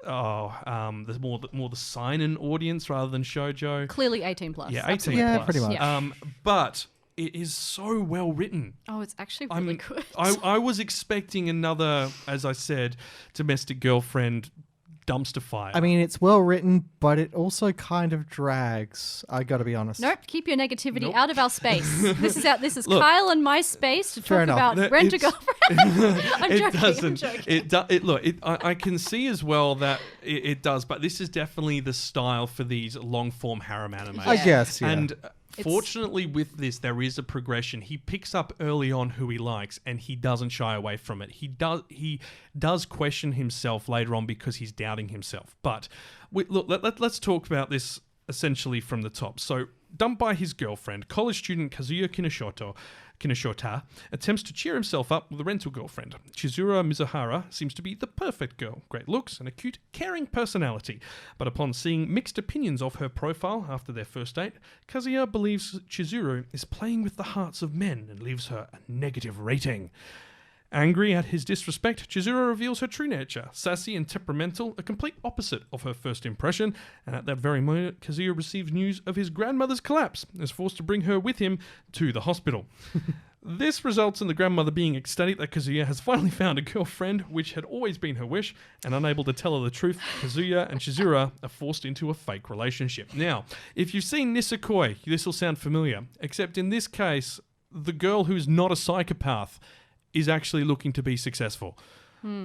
the more the seinen audience rather than shoujo. Clearly 18 plus. Yeah, 18 Yeah, plus. pretty much. Yeah. But it is so well written. Oh, it's actually really good. I was expecting another, as I said, domestic girlfriend dumpster fire. I mean, it's well written, but it also kind of drags. I got to be honest. Nope, keep your negativity out of our space. This is Look, Kyle and my space to fair talk enough. about Rent-A-Girlfriend. I'm joking. I can see as well that it does, but this is definitely the style for these long-form harem anime. I guess, yeah. And fortunately with this, there is a progression. He picks up early on who he likes, and he doesn't shy away from it. He does question himself later on because he's doubting himself. But let's talk about this essentially from the top. So, dumped by his girlfriend, college student Kazuya Kineshota attempts to cheer himself up with a rental girlfriend. Chizuru Mizuhara seems to be the perfect girl. Great looks and a cute, caring personality. But upon seeing mixed opinions of her profile after their first date, Kazuya believes Chizuru is playing with the hearts of men and leaves her a negative rating. Angry at his disrespect, Chizuru reveals her true nature, sassy and temperamental, a complete opposite of her first impression, and at that very moment, Kazuya receives news of his grandmother's collapse and is forced to bring her with him to the hospital. This results in the grandmother being ecstatic that Kazuya has finally found a girlfriend, which had always been her wish, and unable to tell her the truth, Kazuya and Chizuru are forced into a fake relationship. Now, if you've seen Nisekoi, this will sound familiar, except in this case, the girl who's not a psychopath is actually looking to be successful.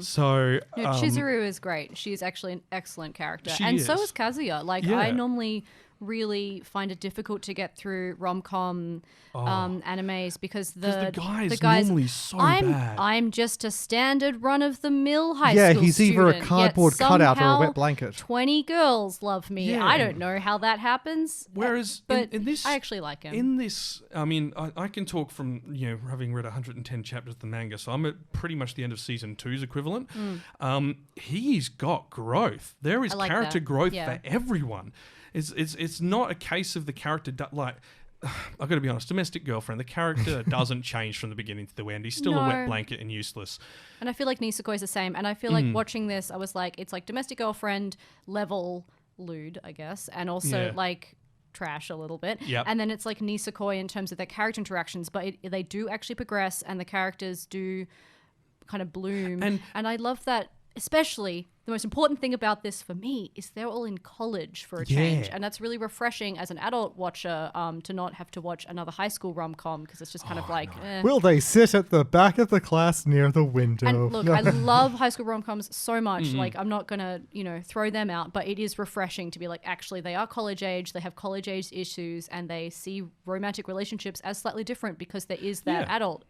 So Chizuru is great. She's actually an excellent character. So is Kazuya. Yeah. I normally really find it difficult to get through rom-com animes because the guy's guys normally so bad. I'm just a standard run-of-the-mill high school Yeah, student. he's either a yet cardboard cutout or a somehow wet blanket. 20 girls love me. Yeah. I don't know how that happens. Whereas but in this, I actually like him. In this, I mean, I can talk from, having read 110 chapters of the manga, so I'm at pretty much the end of season 2's equivalent. He's got growth. There is character growth for everyone. It's not a case of the character I've got to be honest, domestic girlfriend, the character doesn't change from the beginning to the end. He's still a wet blanket and useless. And I feel like Nisekoi is the same. And I feel like watching this, I was like, it's like domestic girlfriend level lewd, I guess, and also like trash a little bit. Yep. And then it's like Nisekoi in terms of their character interactions, but they do actually progress and the characters do kind of bloom. And I love that, especially the most important thing about this for me is they're all in college for a change. And that's really refreshing as an adult watcher to not have to watch another high school rom-com because it's just kind of like... Will they sit at the back of the class near the window? And look, I love high school rom-coms so much. Like, I'm not going to, throw them out, but it is refreshing to be like, actually, they are college age, they have college age issues, and they see romantic relationships as slightly different because there is that adult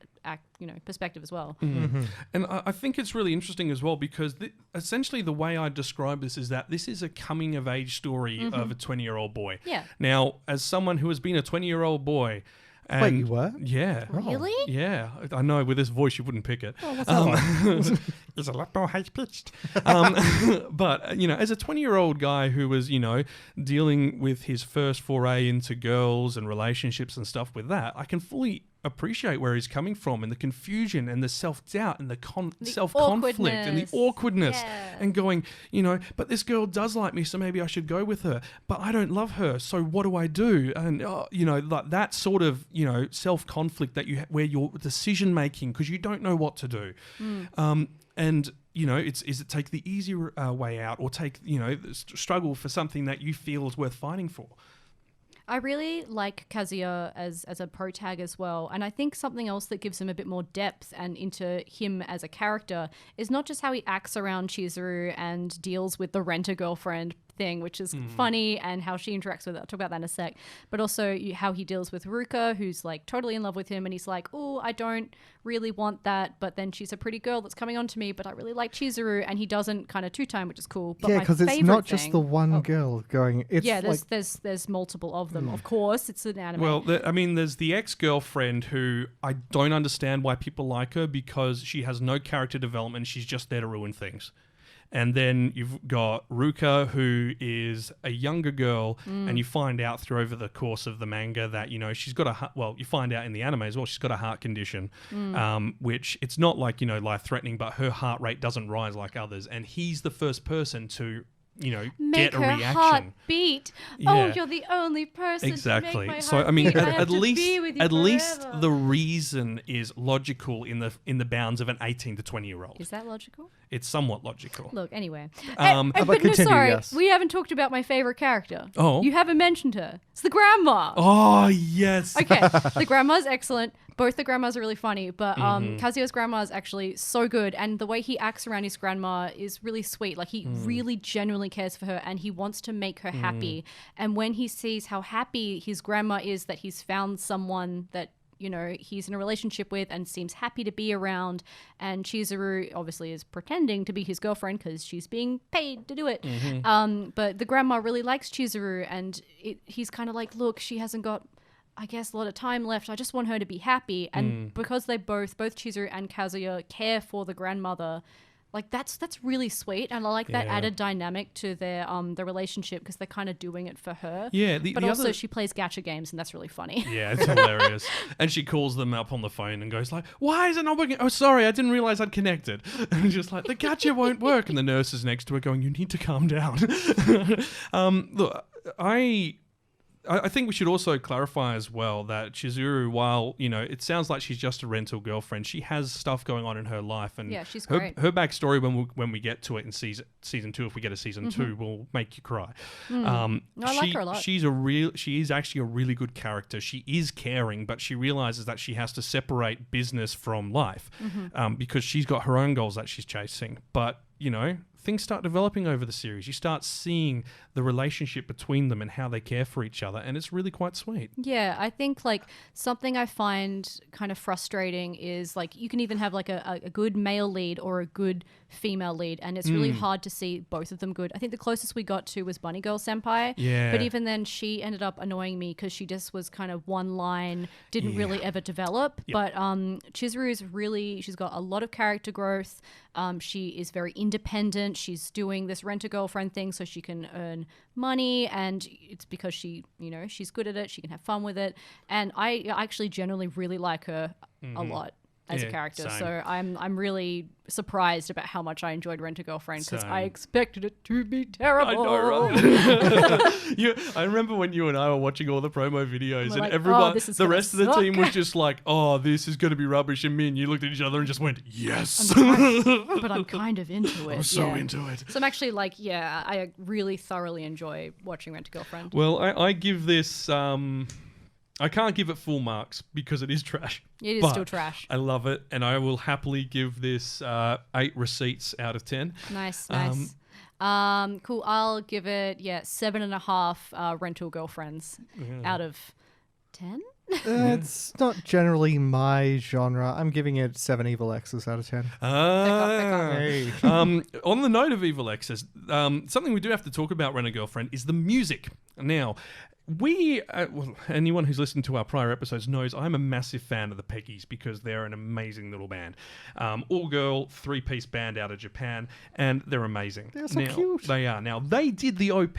perspective as well. And I think it's really interesting as well because essentially the way I describe this is that this is a coming of age story of a 20-year-old boy. Yeah. Now, as someone who has been a 20-year-old boy... Wait, you were? Yeah. Really? Yeah. I know, with this voice you wouldn't pick it. Oh, what's that like? It's a lot more high-pitched. But, as a 20-year-old guy who was, dealing with his first foray into girls and relationships and stuff with that, I can fully appreciate where he's coming from and the confusion and the self-doubt and the self-conflict and the awkwardness and going, but this girl does like me, so maybe I should go with her, but I don't love her, so what do I do? And like that sort of self-conflict that where your decision making because you don't know what to do. And is it take the easy way out or take struggle for something that you feel is worth fighting for? I really like Kazuya as a pro tag as well. And I think something else that gives him a bit more depth and into him as a character is not just how he acts around Chizuru and deals with the rent-a-girlfriend thing, which is funny, and how she interacts with it. I'll talk about that in a sec. But also how he deals with Ruka, who's like totally in love with him, and he's like, oh, I don't really want that, but then she's a pretty girl that's coming on to me, but I really like Chizuru, and he doesn't kind of two-time, which is cool. But because it's not just the one girl going. It's there's multiple of them. Of course, it's an anime. Well, there's the ex-girlfriend who I don't understand why people like her because she has no character development. She's just there to ruin things. And then you've got Ruka, who is a younger girl, and you find out over the course of the manga that, she's got you find out in the anime as well, she's got a heart condition, which it's not like, life-threatening, but her heart rate doesn't rise like others. And he's the first person to make get a her reaction. heart beat. Yeah. Oh, you're the only person Exactly. to make my So heart I mean, beat. I have at to least be with you at least forever. the reason is logical in the bounds of an 18 to 20-year-old. Is that logical? It's somewhat logical. Look, anyway. But but no, continue, sorry, yes. we haven't talked about my favorite character. Oh. You haven't mentioned her. It's the grandma. Oh yes. Okay, the grandma's excellent. Both the grandmas are really funny, but Kazuyo's grandma is actually so good, and the way he acts around his grandma is really sweet. Like, he really genuinely cares for her, and he wants to make her happy. And when he sees how happy his grandma is that he's found someone that he's in a relationship with and seems happy to be around, and Chizuru obviously is pretending to be his girlfriend because she's being paid to do it. But the grandma really likes Chizuru, and he's kind of like, look, she hasn't got, I guess, a lot of time left. I just want her to be happy. And because they both Chizuru and Kazuya care for the grandmother, like that's really sweet, and I like that added dynamic to their relationship because they're kind of doing it for her. Yeah, but the also other... she plays gacha games, and that's really funny. Yeah, it's hilarious. And she calls them up on the phone and goes like, "Why is it not working? Oh, sorry, I didn't realize I'd connected." And just like, the gacha won't work, and the nurse is next to her going, "You need to calm down." Look, I think we should also clarify as well that Chizuru, while, it sounds like she's just a rental girlfriend, she has stuff going on in her life. And yeah, she's her, great. Her backstory, when we get to it in season 2, if we get a season 2, will make you cry. I like her a lot. She is actually a really good character. She is caring, but she realizes that she has to separate business from life because she's got her own goals that she's chasing. But, things start developing over the series. You start seeing the relationship between them and how they care for each other, and it's really quite sweet. Yeah, I think like something I find kind of frustrating is like you can even have like a good male lead or a good female lead, and it's really hard to see both of them good. I think the closest we got to was Bunny Girl Senpai. Yeah. But even then she ended up annoying me because she just was kind of one line, didn't really ever develop. Yeah. But Chizuru is really, she's got a lot of character growth. She is very independent. She's doing this rent-a-girlfriend thing so she can earn money, and it's because she, she's good at it. She can have fun with it. And I actually generally really like her a lot as a character. Same. So I'm really surprised about how much I enjoyed Rent-a-Girlfriend because Same. I expected it to be terrible. I know, right? I remember when you and I were watching all the promo videos, We're and like, everyone, this is the gonna rest of the suck. team was just like, "Oh, this is going to be rubbish," and me and you looked at each other and just went, "Yes." But I'm kind of into it. I'm so into it. So I'm actually like, I really thoroughly enjoy watching Rent-a-Girlfriend. Well, I give this. I can't give it full marks because it is trash. It is but still trash. I love it, and I will happily give this 8 receipts out of 10. Nice. Cool. I'll give it 7.5 rental girlfriends out of 10. It's not generally my genre. I'm giving it 7 Evil X's out of 10. Hey. On the note of Evil X's, something we do have to talk about Rent-a-Girlfriend is the music. Now, anyone who's listened to our prior episodes knows I'm a massive fan of the Peggies because they're an amazing little band. All-girl, 3-piece band out of Japan, and they're amazing. They're so cute. They are. Now, they did the OP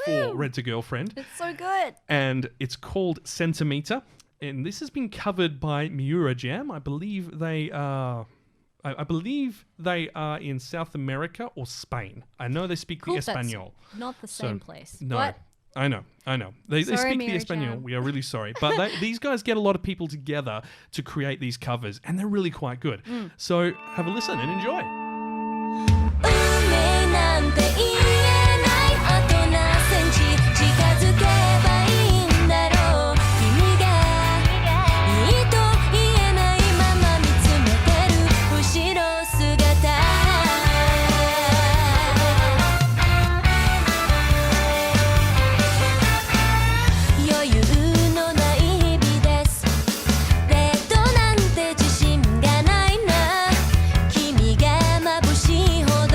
for Rent-a-Girlfriend. It's so good. And it's called Centimeter. And this has been covered by Miurajam. I believe they are in South America or Spain. I know they speak the Espanol. Not the same place. No. What? I know. They Sorry, speak the Miurajam. Espanol. We are really sorry. But these guys get a lot of people together to create these covers, and they're really quite good. So have a listen and enjoy. 運命なんて言えないあと何センチ近づけばいいんだろう君がいいと言えないまま見つめてる後ろ姿余裕のない日々ですデートなんて自信がないな君が眩しいほど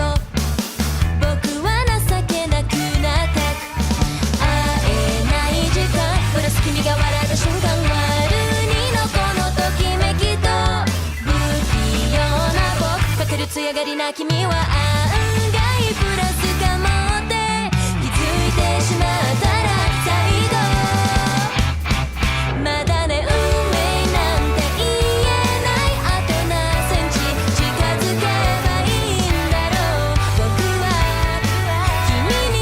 僕は情けなくなった会えない時間プラス君が笑った瞬間悪にのこのときめきと不器用な僕かける艶がりな君は案外プラスかもって気づいてしまったら最後まだね運命なんて言えないあと何センチ近づけばいいんだろう僕は君に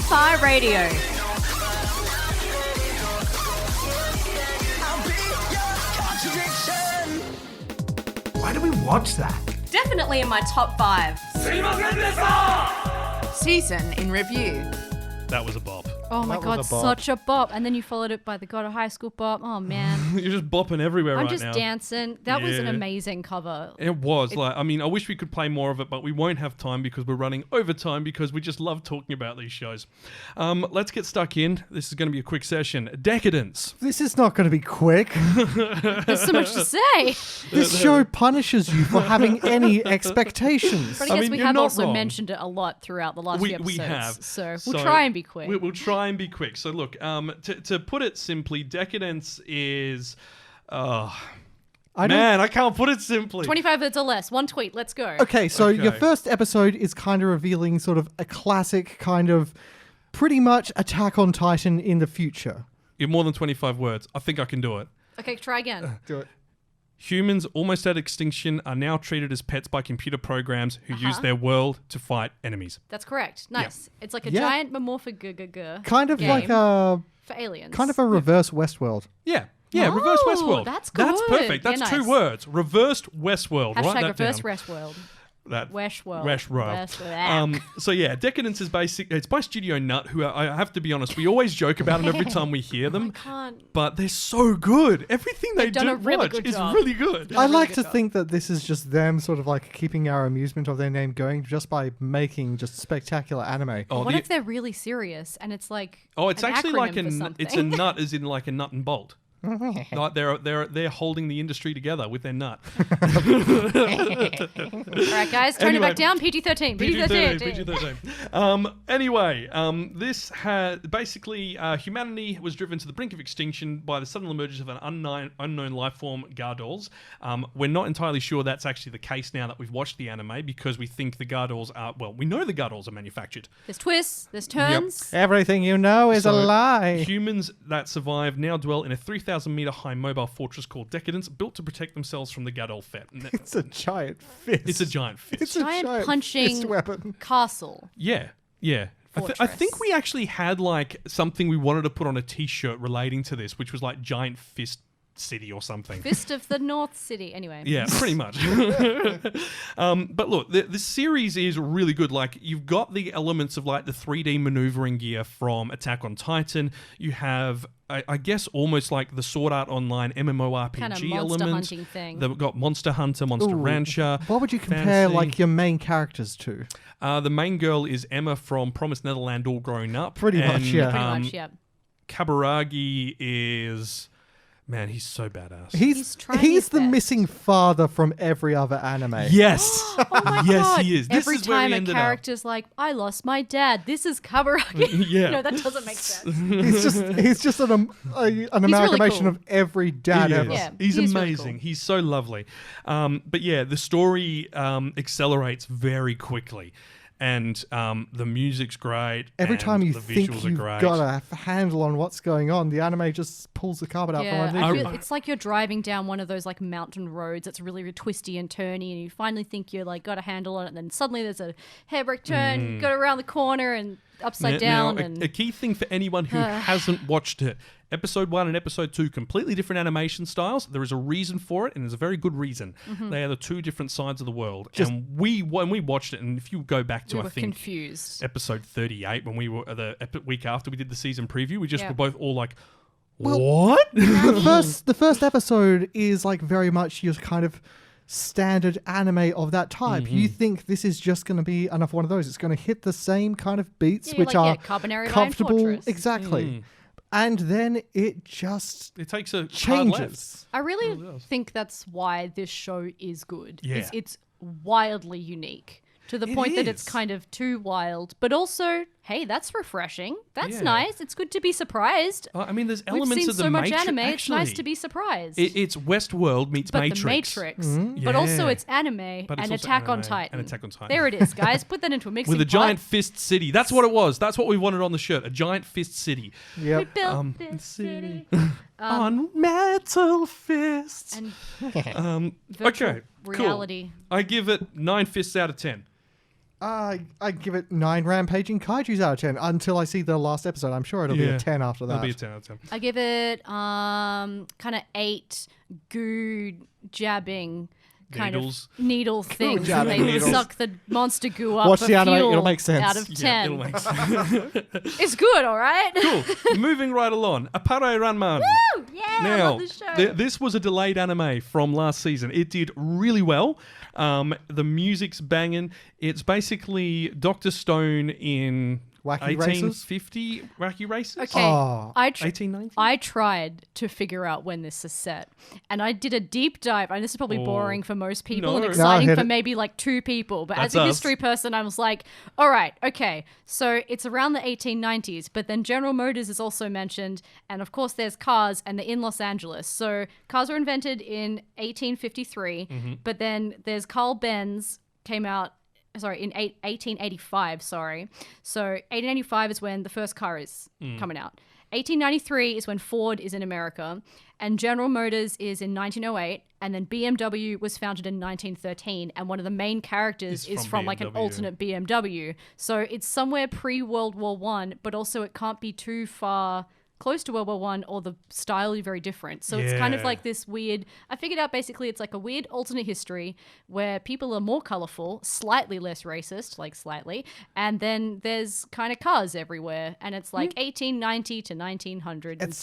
Kawaii-Fi Radio. Why do we watch that? Definitely in my top 5. Season in review. That was a bop. Oh my That god, was a bop. such a bop. And then you followed it by the God of High School bop. Oh man. You're just bopping everywhere I'm right just now. dancing. That was an Yeah. amazing cover. It was I wish we could play more of it, but we won't have time because we're running over time because we just love talking about these shows. Let's get stuck in. This is going to be a quick session. Decadence. This is not going to be quick. There's so much to say. This show punishes you for having any expectations. But I guess mean, we you're have not also wrong. mentioned it a lot throughout the last few episodes. We have. So we'll try and be quick. We'll try and be quick. So look, to put it simply, Decadence is... I can't put it simply. 25 words or less. One tweet. Let's go. Okay, so your Okay. first episode is kind of revealing sort of a classic kind of pretty much Attack on Titan in the future. You're more than 25 words. I think I can do it. Okay, try again. Do it. Humans almost at extinction are now treated as pets by computer programs who use their world to fight enemies. That's correct. Nice. It's like a Yeah. giant memorphic Kind of game like a for aliens. kind of a reverse Westworld. Yeah. Yeah, reverse Oh, Westworld. that's That's good. perfect. Yeah, That's two nice. words. Reversed Westworld. Write Hashtag that reverse down. Westworld. That Westworld. Westworld. So yeah, Decadence is it's by Studio Nut, who I have to be honest, we always joke about them every time we hear them, Can't. but they're so good. Everything they They've done do a really watch good is job. really good. I like good to job. think that this is just them sort of like keeping our amusement of their name going just by making just spectacular anime. Oh, What the- if they're really serious and it's like it's an actually acronym like for it's a something? nut, as in like a nut and bolt. Like they're holding the industry together with their nut. All right, guys, turn Anyway, it back down. PG-13. PG-13. PG-13. Anyway, this had basically humanity was driven to the brink of extinction by the sudden emergence of an unknown life form, Gardols. We're not entirely sure that's actually the case now that we've watched the anime because we think the Gardols are we know the Gardols are manufactured. There's twists. There's turns. Everything you know is a So, lie. Humans that survive now dwell in a 3,000-meter high mobile fortress called Decadence, built to protect themselves from the Gadol threat. And It's a giant fist. it's a giant fist. It's a Giant fist punching weapon. castle. Yeah. I Fortress. think we actually had like something we wanted to put on a t-shirt relating to this, which was like Giant Fist City or something. Fist of the North City. Anyway. Yeah, pretty much. But look, the series is really good. Like, you've got the elements of like the 3D maneuvering gear from Attack on Titan. You have, I guess, almost like the Sword Art Online MMORPG Kind of monster element. hunting thing. They've got Monster Hunter, Monster Ooh, Rancher. What would you compare fantasy. like your main characters to? The main girl is Emma from Promised Neverland, all grown up. Pretty much, And, yeah. Pretty much, yeah. Kaburagi is... Man, he's so badass. He's trying his the best. missing father from every other anime. Yes. Oh my yes, God. he is. Every This is where time he a ended character's like, I lost my dad. This is Kaburagi. Yeah. No, that doesn't make sense. He's just an amalgamation cool. of every dad He ever. is. Yeah, He's he is really amazing. cool. He's so lovely. But yeah, the story accelerates very quickly. And the music's great. Every and time you the think visuals are you've great. got a handle on what's going on, the anime just pulls the carpet out Yeah, from I underneath feel, you. it's like you're driving down one of those like mountain roads that's really twisty and turny, and you finally think you're like got a handle on it, and then suddenly there's a hairbrake turn, you go around the corner and upside down. Now, And a key thing for anyone who hasn't watched it, episode 1 and episode 2, completely different animation styles. There is a reason for it, and there's a very good reason. Mm-hmm. They are the two different sides of the world. And when we watched it, and if you go back to, we I were think, confused. episode 38, when we were the week after we did the season preview, we just Yeah. were both all like, Well, what? the first episode is like very much your kind of standard anime of that type. Mm-hmm. You think this is just going to be another one of those. It's going to hit the same kind of beats, Yeah, which like, are Carbonary Lion comfortable. Fortress. Exactly. And then it just It takes a hard left. changes. I really think that's why this show is good. Yeah. Is it's wildly unique to the point that it's is. kind of too wild, but also, hey, that's refreshing. That's Yeah. nice. It's good to be surprised. I mean, there's We've elements seen of the so much Matrix. anime. It's nice actually. to be surprised. It's Westworld meets but Matrix. the Matrix, Mm-hmm. but also Yeah. it's anime But it's and also Attack on anime Titan. and Attack on Titan. There it is, guys. Put that into a mixing With a pot. giant fist city. That's what it was. That's what we wanted on the shirt. A giant fist city. We Yep. built this city. On metal fists. And virtual Okay, cool. reality. I give it 9 fists out of 10. I give it 9 rampaging kaijus out of 10 until I see the last episode. I'm sure it'll be a 10 after that. It'll be a 10 out of 10. I give it kind of 8 goo jabbing kind Needles. of needle things. jabbing They needles. suck the monster goo up Watch for the anime, fuel it'll make sense. out of 10. It'll make sense. It's good, all right? Cool. Moving right along. Woo! Appare-Ranman. Yeah, I Now, love this show. this was a delayed anime from last season. It did really well. The music's banging. It's basically Dr. Stone in Wacky Races? 1850 Wacky Races. Okay, Oh. 1890? I tried to figure out when this is set, and I did a deep dive. And this is probably boring for most people and No. exciting No, I for hit it. maybe like 2 people. But That's as a us. history person, I was like, all right, okay. So it's around the 1890s, but then General Motors is also mentioned, and of course there's cars, and they're in Los Angeles. So cars were invented in 1853, but then there's Carl Benz came out. Sorry, in 1885, sorry. So 1885 is when the first car is coming out. 1893 is when Ford is in America, and General Motors is in 1908, and then BMW was founded in 1913, and one of the main characters Is is from from like an BMW. alternate BMW. So it's somewhere pre-World War One, but also it can't be too far close to World War One, or the style is very different. So it's kind of Yeah. like this weird. I figured out basically it's like a weird alternate history where people are more colorful, slightly less racist, like slightly, and then there's kind of cars everywhere, and it's like 1890 to 1900. It's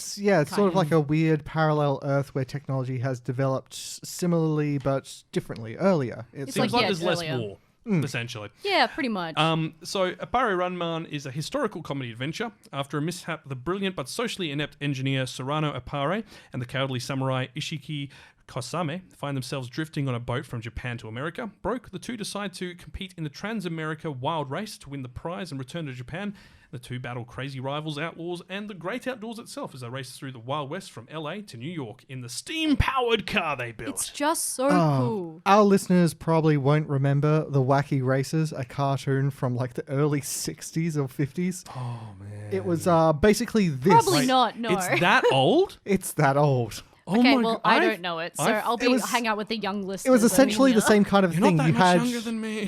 sort of like a weird parallel Earth where technology has developed similarly but differently earlier. It's Seems like, like yeah, there's less earlier. war, essentially. Yeah, pretty much. So Appare-Ranman is a historical comedy adventure. After a mishap, the brilliant but socially inept engineer Serrano Appare and the cowardly samurai Ishiki Kosame find themselves drifting on a boat from Japan to America. Broke, the two decide to compete in the Trans-America Wild Race to win the prize and return to Japan. The two battle crazy rivals, outlaws, and the great outdoors itself as they race through the Wild West from LA to New York in the steam-powered car they built. it's just so Oh. cool. Our listeners probably won't remember the Wacky Races, a cartoon from like the early 60s or 50s. Oh, man. It was basically this. Probably not, no. It's that old? It's that old. Oh Okay, my well, God. I don't know it, so I'll it was- hang out with the young listeners. It was essentially the and- same kind of You're thing. not that You much had younger than me.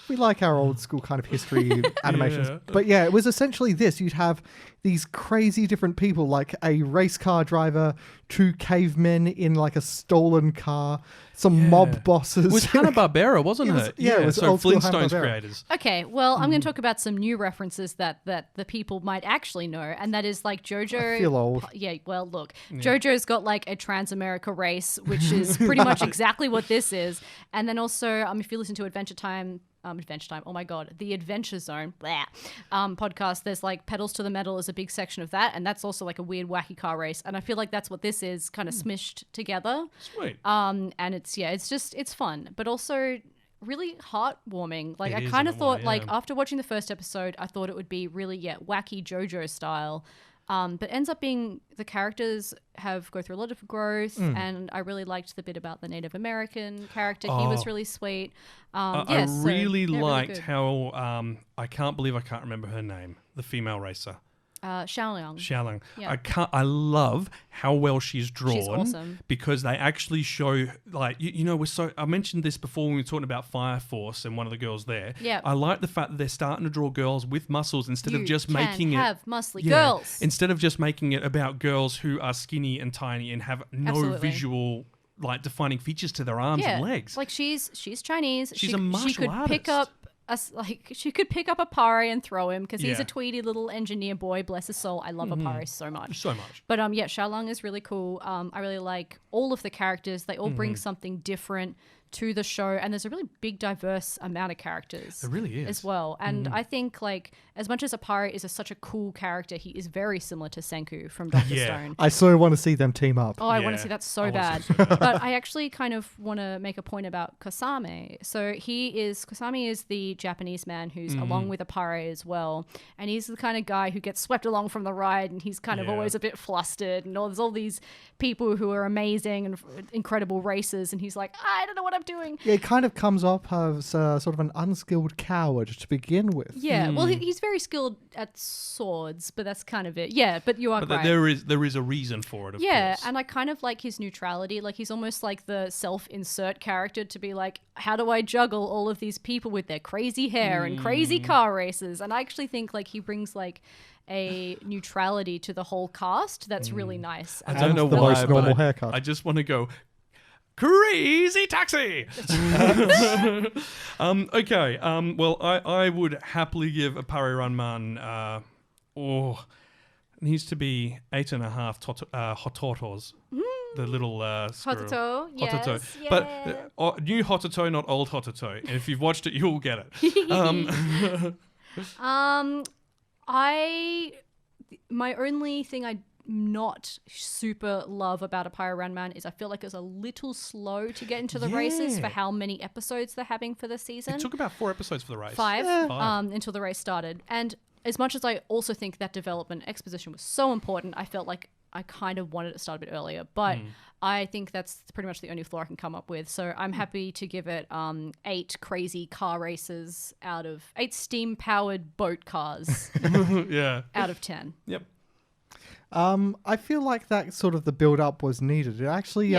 we like our old school kind of history animations. Yeah. But yeah, it was essentially this. You'd have these crazy different people, like a race car driver, 2 cavemen in like a stolen car, some mob bosses. It was Hanna-Barbera, wasn't It was- it? yeah, it was so old school Flintstones Hanna-Barbera. creators. Okay, well, I'm going to talk about some new references that the people might actually know, and that is like JoJo. I feel old. Yeah, well, look, JoJo's got like a Trans-America race, which is pretty much exactly what this is. And then also, if you listen to Adventure Time, oh my God, the Adventure Zone, podcast, there's like Pedals to the Metal is a big section of that, and that's also like a weird wacky car race. And I feel like that's what this is, kind of smished together. Sweet. And it's fun, but also really heartwarming. Like It I is kind in of a thought, way, like yeah. after watching the first episode, I thought it would be really wacky JoJo style. But ends up being the characters go through a lot of growth, and I really liked the bit about the Native American character. He was really sweet. I really liked good. how I can't believe I can't remember her name, the female racer. Xiaoliang. Xiaolang. Yeah. I love how well she's drawn. She's awesome. Because they actually show, like, I mentioned this before when we were talking about Fire Force and one of the girls there. Yeah. I like the fact that they're starting to draw girls with muscles instead of just making it. have muscly girls. Instead of just making it about girls who are skinny and tiny and have no Absolutely. visual, like, defining features to their arms and legs. Like she's Chinese. She's she, a martial she could pick artist. up she could pick up Appare and throw him because he's Yeah. a tweedy little engineer boy. Bless his soul. I love Appare so much. So much. But Xiaolang is really cool. I really like all of the characters. They all bring something different to the show, and there's a really big diverse amount of characters. There really is. as well. And I think like as much as Appare is such a cool character, he is very similar to Senku from Dr. Yeah. Stone. I so want to see them team up. Oh, I want Yeah, to see that I so wanna bad. see it so bad. But I actually kind of want to make a point about Kasame. So Kasame is the Japanese man who's along with Appare as well. And he's the kind of guy who gets swept along from the ride, and he's kind of Yeah. always a bit flustered. And there's all these people who are amazing and incredible racers. And he's like, I don't know what I'm doing? Yeah, it kind of comes off as sort of an unskilled coward to begin with. Yeah, well, he's very skilled at swords, but that's kind of it. Yeah, but you are But right. there is a reason for it, of course. And I kind of like his neutrality. Like, he's almost like the self-insert character to be like, how do I juggle all of these people with their crazy hair and crazy car races? And I actually think like he brings like a neutrality to the whole cast that's really nice. I don't know the why, most normal but haircut. I just want to go crazy taxi. Okay. Well, I would happily give Appare-Ranman. It needs to be 8.5 hototos. The little squirrel. Hototo, yes, Hototo. yeah. But new Hototo, not old Hototo. And if you've watched it, you'll get it. My only thing I not super love about Appare-Ranman is I feel like it's a little slow to get into the races for how many episodes they're having for the season. It took about 4 episodes for the race. Five. Until the race started. And as much as I also think that development exposition was so important, I felt like I kind of wanted it to start a bit earlier. But I think that's pretty much the only flaw I can come up with. So I'm happy to give it 8 crazy car races out of 8 steam-powered boat cars out of 10. Yep. I feel like that sort of the build-up was needed. It actually,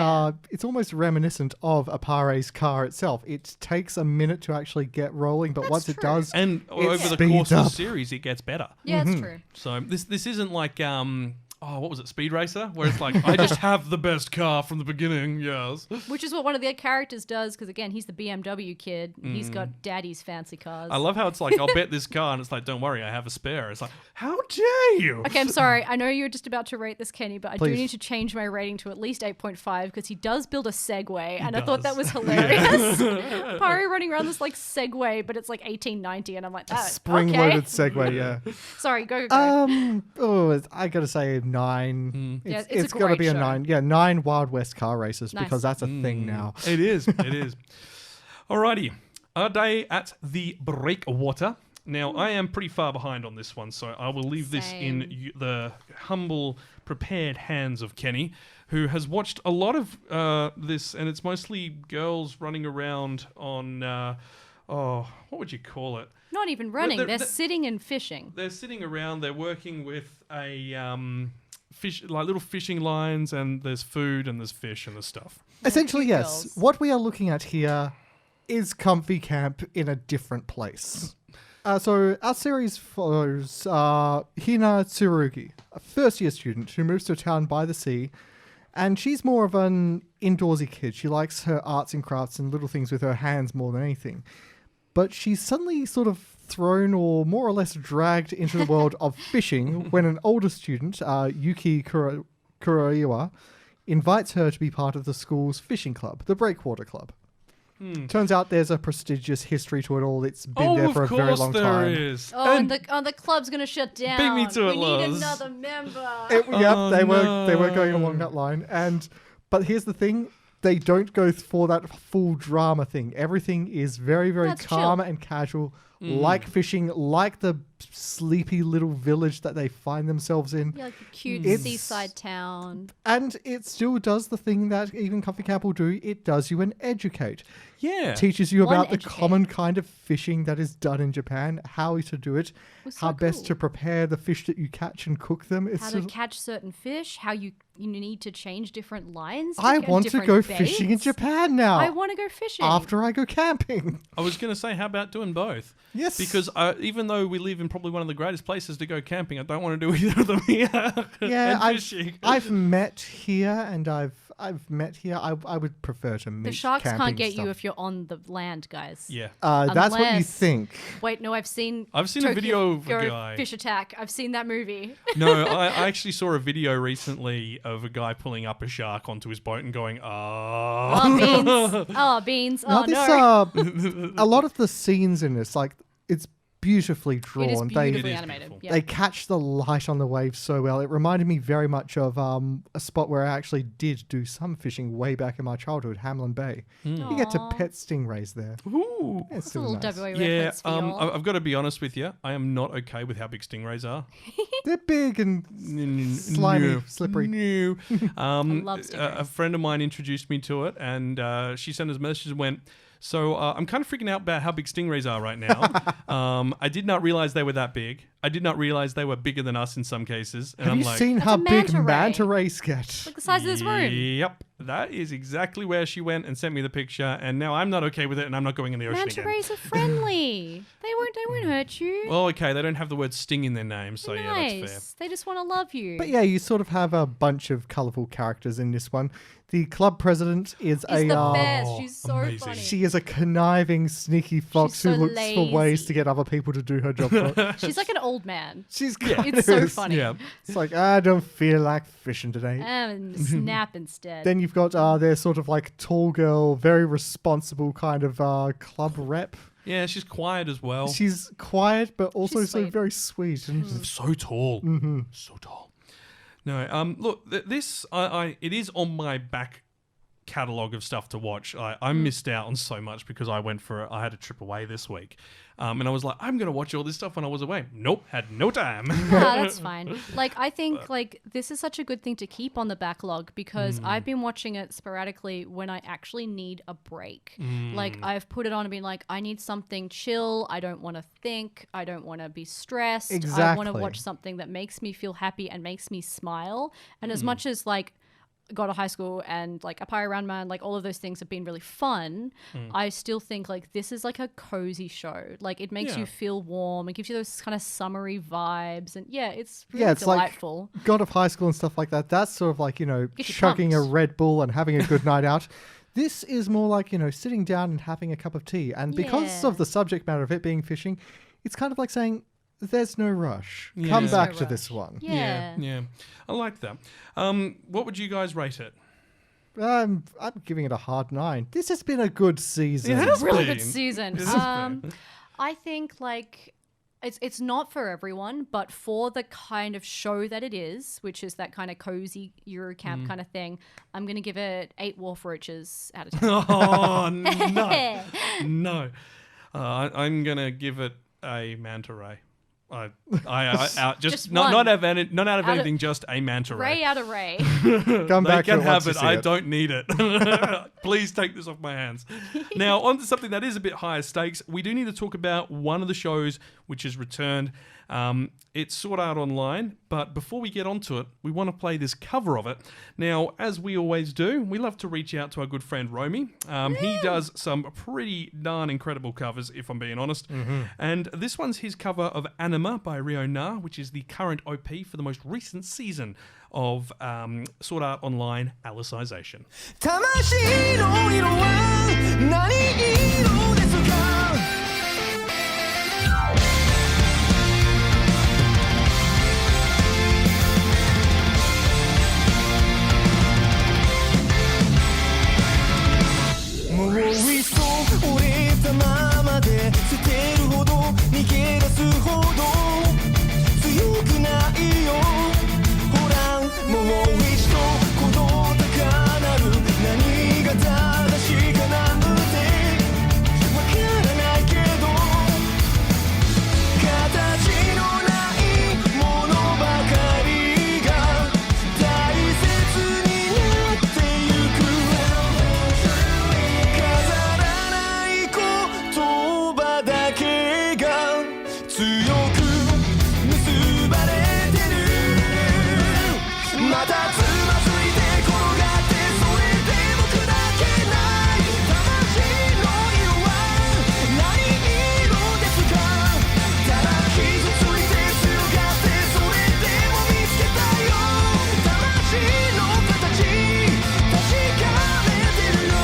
it's almost reminiscent of Appare's car itself. It takes a minute to actually get rolling, but once it does, and it over the speeds course of up. the series, it gets better. Yeah, that's true. So this isn't like what was it, Speed Racer, where it's like I just have the best car from the beginning. Yes. Which is what one of the characters does, because again, he's the BMW kid. And he's got daddy's fancy cars. I love how it's like I'll bet this car, and it's like don't worry, I have a spare. It's like how dare you? Okay, I'm sorry. I know you're just about to rate this, Kenny, but I Please. do need to change my rating to at least 8.5 because he does build a Segway, and I thought that was hilarious. Pari running around this like Segway, but it's like 1890, and I'm like, that Spring-loaded okay. Segway, yeah. Sorry, go. I gotta say 9. Yeah, It's a gotta great be a show. 9. Yeah, 9 Wild West car races Nice. because that's a thing now. It is. It is. Alrighty. Our day at the Breakwater. Now, I am pretty far behind on this one, so I will leave this in the humble, prepared hands of Kenny, who has watched a lot of this, and it's mostly girls running around on, what would you call it? Not even running. They're- They're they're- sitting and fishing. They're sitting around, they're working with a fish, like little fishing lines, and there's food and there's fish and there's stuff. Essentially, cute yes. girls. What we are looking at here is comfy camp in a different place. So our series follows Hina Tsurugi, a first-year student who moves to a town by the sea, and she's more of an indoorsy kid. She likes her arts and crafts and little things with her hands more than anything. But she's suddenly sort of thrown or more or less dragged into the world of fishing when an older student, Yuki Kuroiwa, invites her to be part of the school's fishing club, the Breakwater Club. Turns out there's a prestigious history to it all. It's been there for a very long time. There is. Oh, and the club's gonna shut down. Beat me to it, We need Loz. another member. They were going along that line, but here's the thing: they don't go for that full drama thing. Everything is very, very That's calm chill. and casual, like fishing, like the sleepy little village that they find themselves in. Yeah, like a cute It's- seaside town. And it still does the thing that even Comfy Camp will do. It does you an educate. Yeah. Teaches you One about the educate. common kind of fishing that is done in Japan, how to do it, Was how so best cool. to prepare the fish that you catch and cook them. It's How to just- catch certain fish, how you need to change different lines. I and want to different go baits. fishing in Japan now. I want to go fishing. after I go camping. I was going to say, how about doing both? Yes. Because even though we live in probably one of the greatest places to go camping, I don't want to do either of them here. Yeah, and fishing. I've met here and I've met here. I would prefer to meet. The sharks camping can't get stuff. you if you're on the land, guys. Yeah. That's what you Unless- think. Wait, no, I've seen a Tokyo video of a Ghoul guy. Fish Attack. I've seen that movie. No, I actually saw a video recently of a guy pulling up a shark onto his boat and going, Oh, beans. Oh, beans. Oh, Now, no. this, a lot of the scenes in this, like, it's beautifully drawn. It is beautifully It is animated. beautiful. Yeah. They catch the light on the waves so well. It reminded me very much of a spot where I actually did do some fishing way back in my childhood, Hamlin Bay. You get to Aw. pet stingrays there. Ooh. It's It's a still little nice. WA Yeah, reference for y'all. I've got to be honest with you. I am not okay with how big stingrays are. They're big and slimy, No. slippery. No. love A stingrays. friend of mine introduced me to it, and she sent us a message and went, so I'm kind of freaking out about how big stingrays are right now. I did not realize they were that big. I did not realize they were bigger than us in some cases. And Have I'm you like, seen That's how a big manta ray. manta rays get? Like the size of this room. Yep, that is exactly where she went and sent me the picture, and now I'm not okay with it, and I'm not going in the ocean Manta again. rays are friendly. they won't hurt you. Well, okay, they don't have the word sting in their name, so yeah, that's fair. Nice. They just want to love you. But yeah, you sort of have a bunch of colourful characters in this one. The club president is She's the a best. She's so amazing. funny. she is a conniving, sneaky fox She's who so looks for ways lazy. to get other people to do her job. For her. She's like an old man. She's It's so funny. Yeah. It's like, I don't feel like fishing today. Snap instead. Then you've got their sort of like tall girl, very responsible kind of club rep. Yeah, she's quiet as well. She's quiet, but also She's so sweet. very sweet. And So tall. So tall. No, look, this it is on my back catalogue of stuff to watch. I missed out on so much because I had a trip away this week. And I was like, I'm going to watch all this stuff when I was away. Nope, had no time. That's fine. Like, I think like this is such a good thing to keep on the backlog because I've been watching it sporadically when I actually need a break. Like, I've put it on and been like, I need something chill. I don't want to think. I don't want to be stressed. I want to Exactly. watch something that makes me feel happy and makes me smile. And as much as like got to high school and like Appare-Ranman, like all of those things have been really fun. I still think like this is like a cozy show. Like it makes Yeah. you feel warm. It gives you those kind of summery vibes, and yeah, it's really yeah, it's delightful. like God of High School and stuff like that. That's sort of like, Get you chugging a pumped. Red Bull and having a good night out. This is more like, sitting down and having a cup of tea. And because Yeah. of the subject matter of it being fishing, it's kind of like saying, there's no rush. Yeah. Come There's back no to rush. this one. Yeah. I like that. What would you guys rate it? I'm giving it a hard 9. This has been a good season. It has Really been. good season. It has been. I think like it's not for everyone, but for the kind of show that it is, which is that kind of cozy Eurocamp kind of thing, I'm gonna give it 8 wharf roaches out of 10. Oh, no. No. I'm going to give it a manta ray. I Just not one. out of of- anything, just a manta ray. Ray out of Ray. Come They back to can it have once you it. see I it. don't need it. Please take this off my hands. Now, on to something that is a bit higher stakes. We do need to talk about one of the shows which has returned. It's Sword Art Online, but before we get onto it, we want to play this cover of it. Now, as we always do, we love to reach out to our good friend Romy. He does some pretty darn incredible covers, if I'm being honest. And this one's his cover of ANIMA by Ryo Na, which is the current OP for the most recent season of Sword Art Online Alicization. 魂の色は何色ですかもういっそ折れたままで捨てるほど逃げ出すほど強くないよほらもう一度この高鳴る何が正しいかなんてわからないけど形のないものばかりが大切になってゆく飾らない言葉だけが強く結ばれてるまたつまずいて転がってそれでも砕けない魂の色は何色ですかただ傷ついて強がってそれでも見つけたよ魂の形確かめてるよ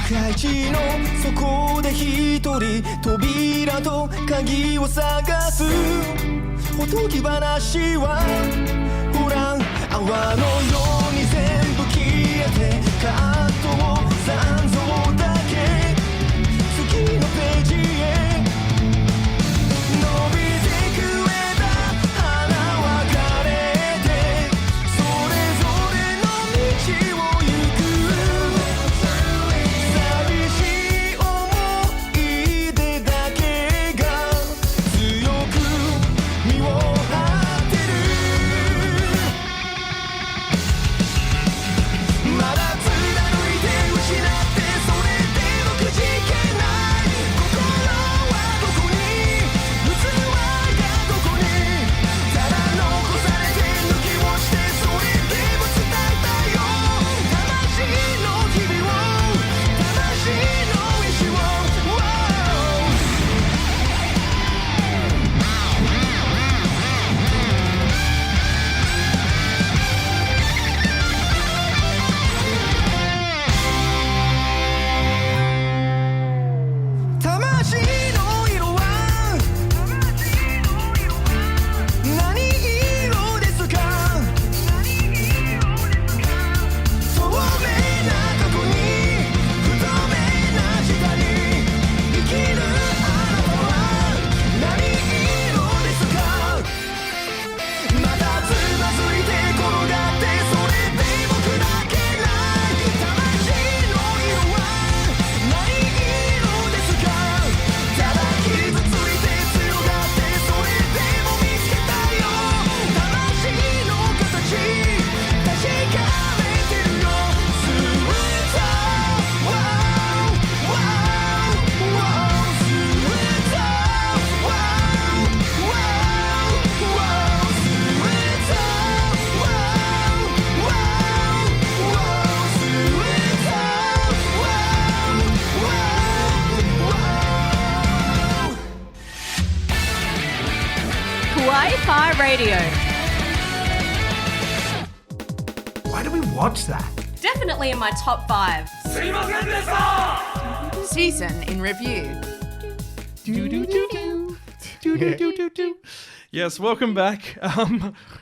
深い地の底で一人扉と鍵を探すおとぎ話はごらん泡のように全部消えてカットを残像だけ次のページへ伸びてく枝花分かれてそれぞれの道を行く寂しい思い出だけが強く身を張ってるまだ貫いて失ってそれでもくじけない心はどこに器がどこにただ残されて抜き落ちてそれでも伝えたいよ魂の日々を魂の意志を魂の色は何色ですか透明な過去に不透明な下に生きるあなたは何色ですかまたつまずいて転がってそれでも砕けない魂の色は何色ですかただ傷ついて強がってそれでも見つけたよ魂の形確かめてるよスウィートワーワーワースウィートワーワーワースウィートワーワーワースウィートワーワーワーワー Kawaii-Fi Radio. Why do we watch that? Definitely in my top 5. Season in review. Yes, welcome back.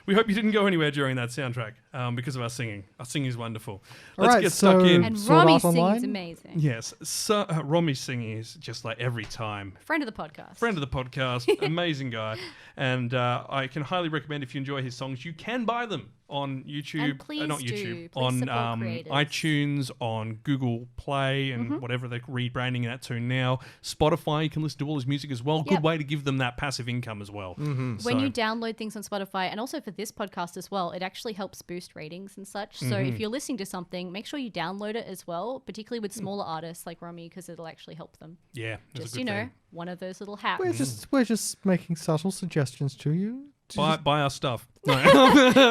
We hope you didn't go anywhere during that soundtrack because of our singing. Our singing is wonderful. Let's Alright, get stuck so- in. And Sword Romy Art sings Online? amazing. Yes, so, Rommy's singing is just like every time. Friend of the podcast. Friend of the podcast, amazing guy. And I can highly recommend if you enjoy his songs, you can buy them on YouTube. And please not do. YouTube. Please On support creators. iTunes, on Google Play, and whatever they're rebranding that to now. Spotify, you can listen to all his music as well. Yep. Good way to give them that passive income as well. When you download things on Spotify, and also for this podcast as well, it actually helps boost ratings and such. So if you're listening to something, make sure you download it as well, particularly with smaller artists like Romy, because it'll actually help them. Yeah, it's a Just, good thing. one of those little hacks. We're just making subtle suggestions to you. Buy our stuff. No.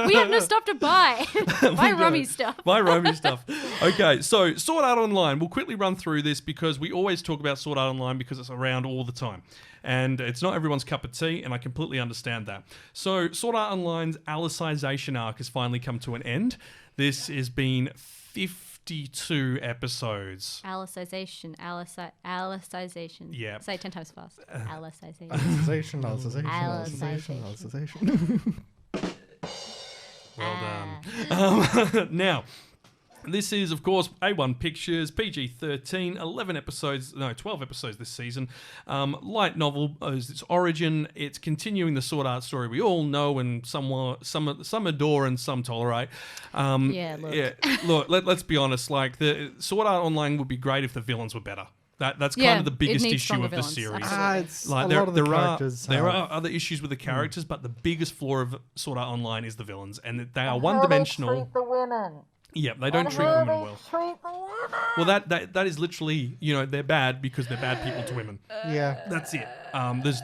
We have no stuff to buy. Buy Romy's stuff. Buy Romy stuff. Okay, so Sword Art Online. We'll quickly run through this because we always talk about Sword Art Online because it's around all the time. And it's not everyone's cup of tea, and I completely understand that. So Sword Art Online's Alicization arc has finally come to an end. This has been 52 episodes. Alicization. Yeah. Say it 10 times fast. Alicization. Alicization. Well done. Now, this is, of course, A1 Pictures, PG-13, 12 episodes this season. Light novel is its origin. It's continuing the Sword Art story we all know and some adore and some tolerate. Look, let's be honest. Like, the Sword Art Online would be great if the villains were better. That's kind of the biggest issue of the series. It's Like a lot of the characters. there are other issues with the characters, but the biggest flaw of Sword Art Online is the villains, and they are one-dimensional. Yeah, they don't treat women well. Well, that is literally, they're bad because they're bad people to women. Yeah. That's it.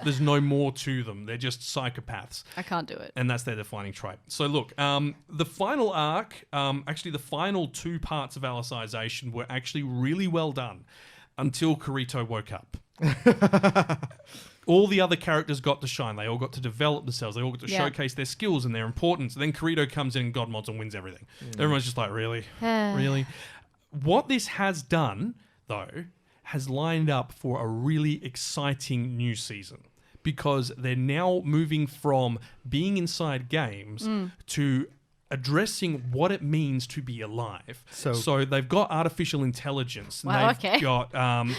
There's no more to them. They're just psychopaths. I can't do it. And that's their defining trait. So look, the final arc, actually the final 2 parts of Alicization were actually really well done until Kirito woke up. All the other characters got to shine. They all got to develop themselves. They all got to showcase their skills and their importance. And then Kirito comes in, God mods, and wins everything. Everyone's just like, really? Really? What this has done, though, has lined up for a really exciting new season. Because they're now moving from being inside games to addressing what it means to be alive. So they've got artificial intelligence. And Wow, they've got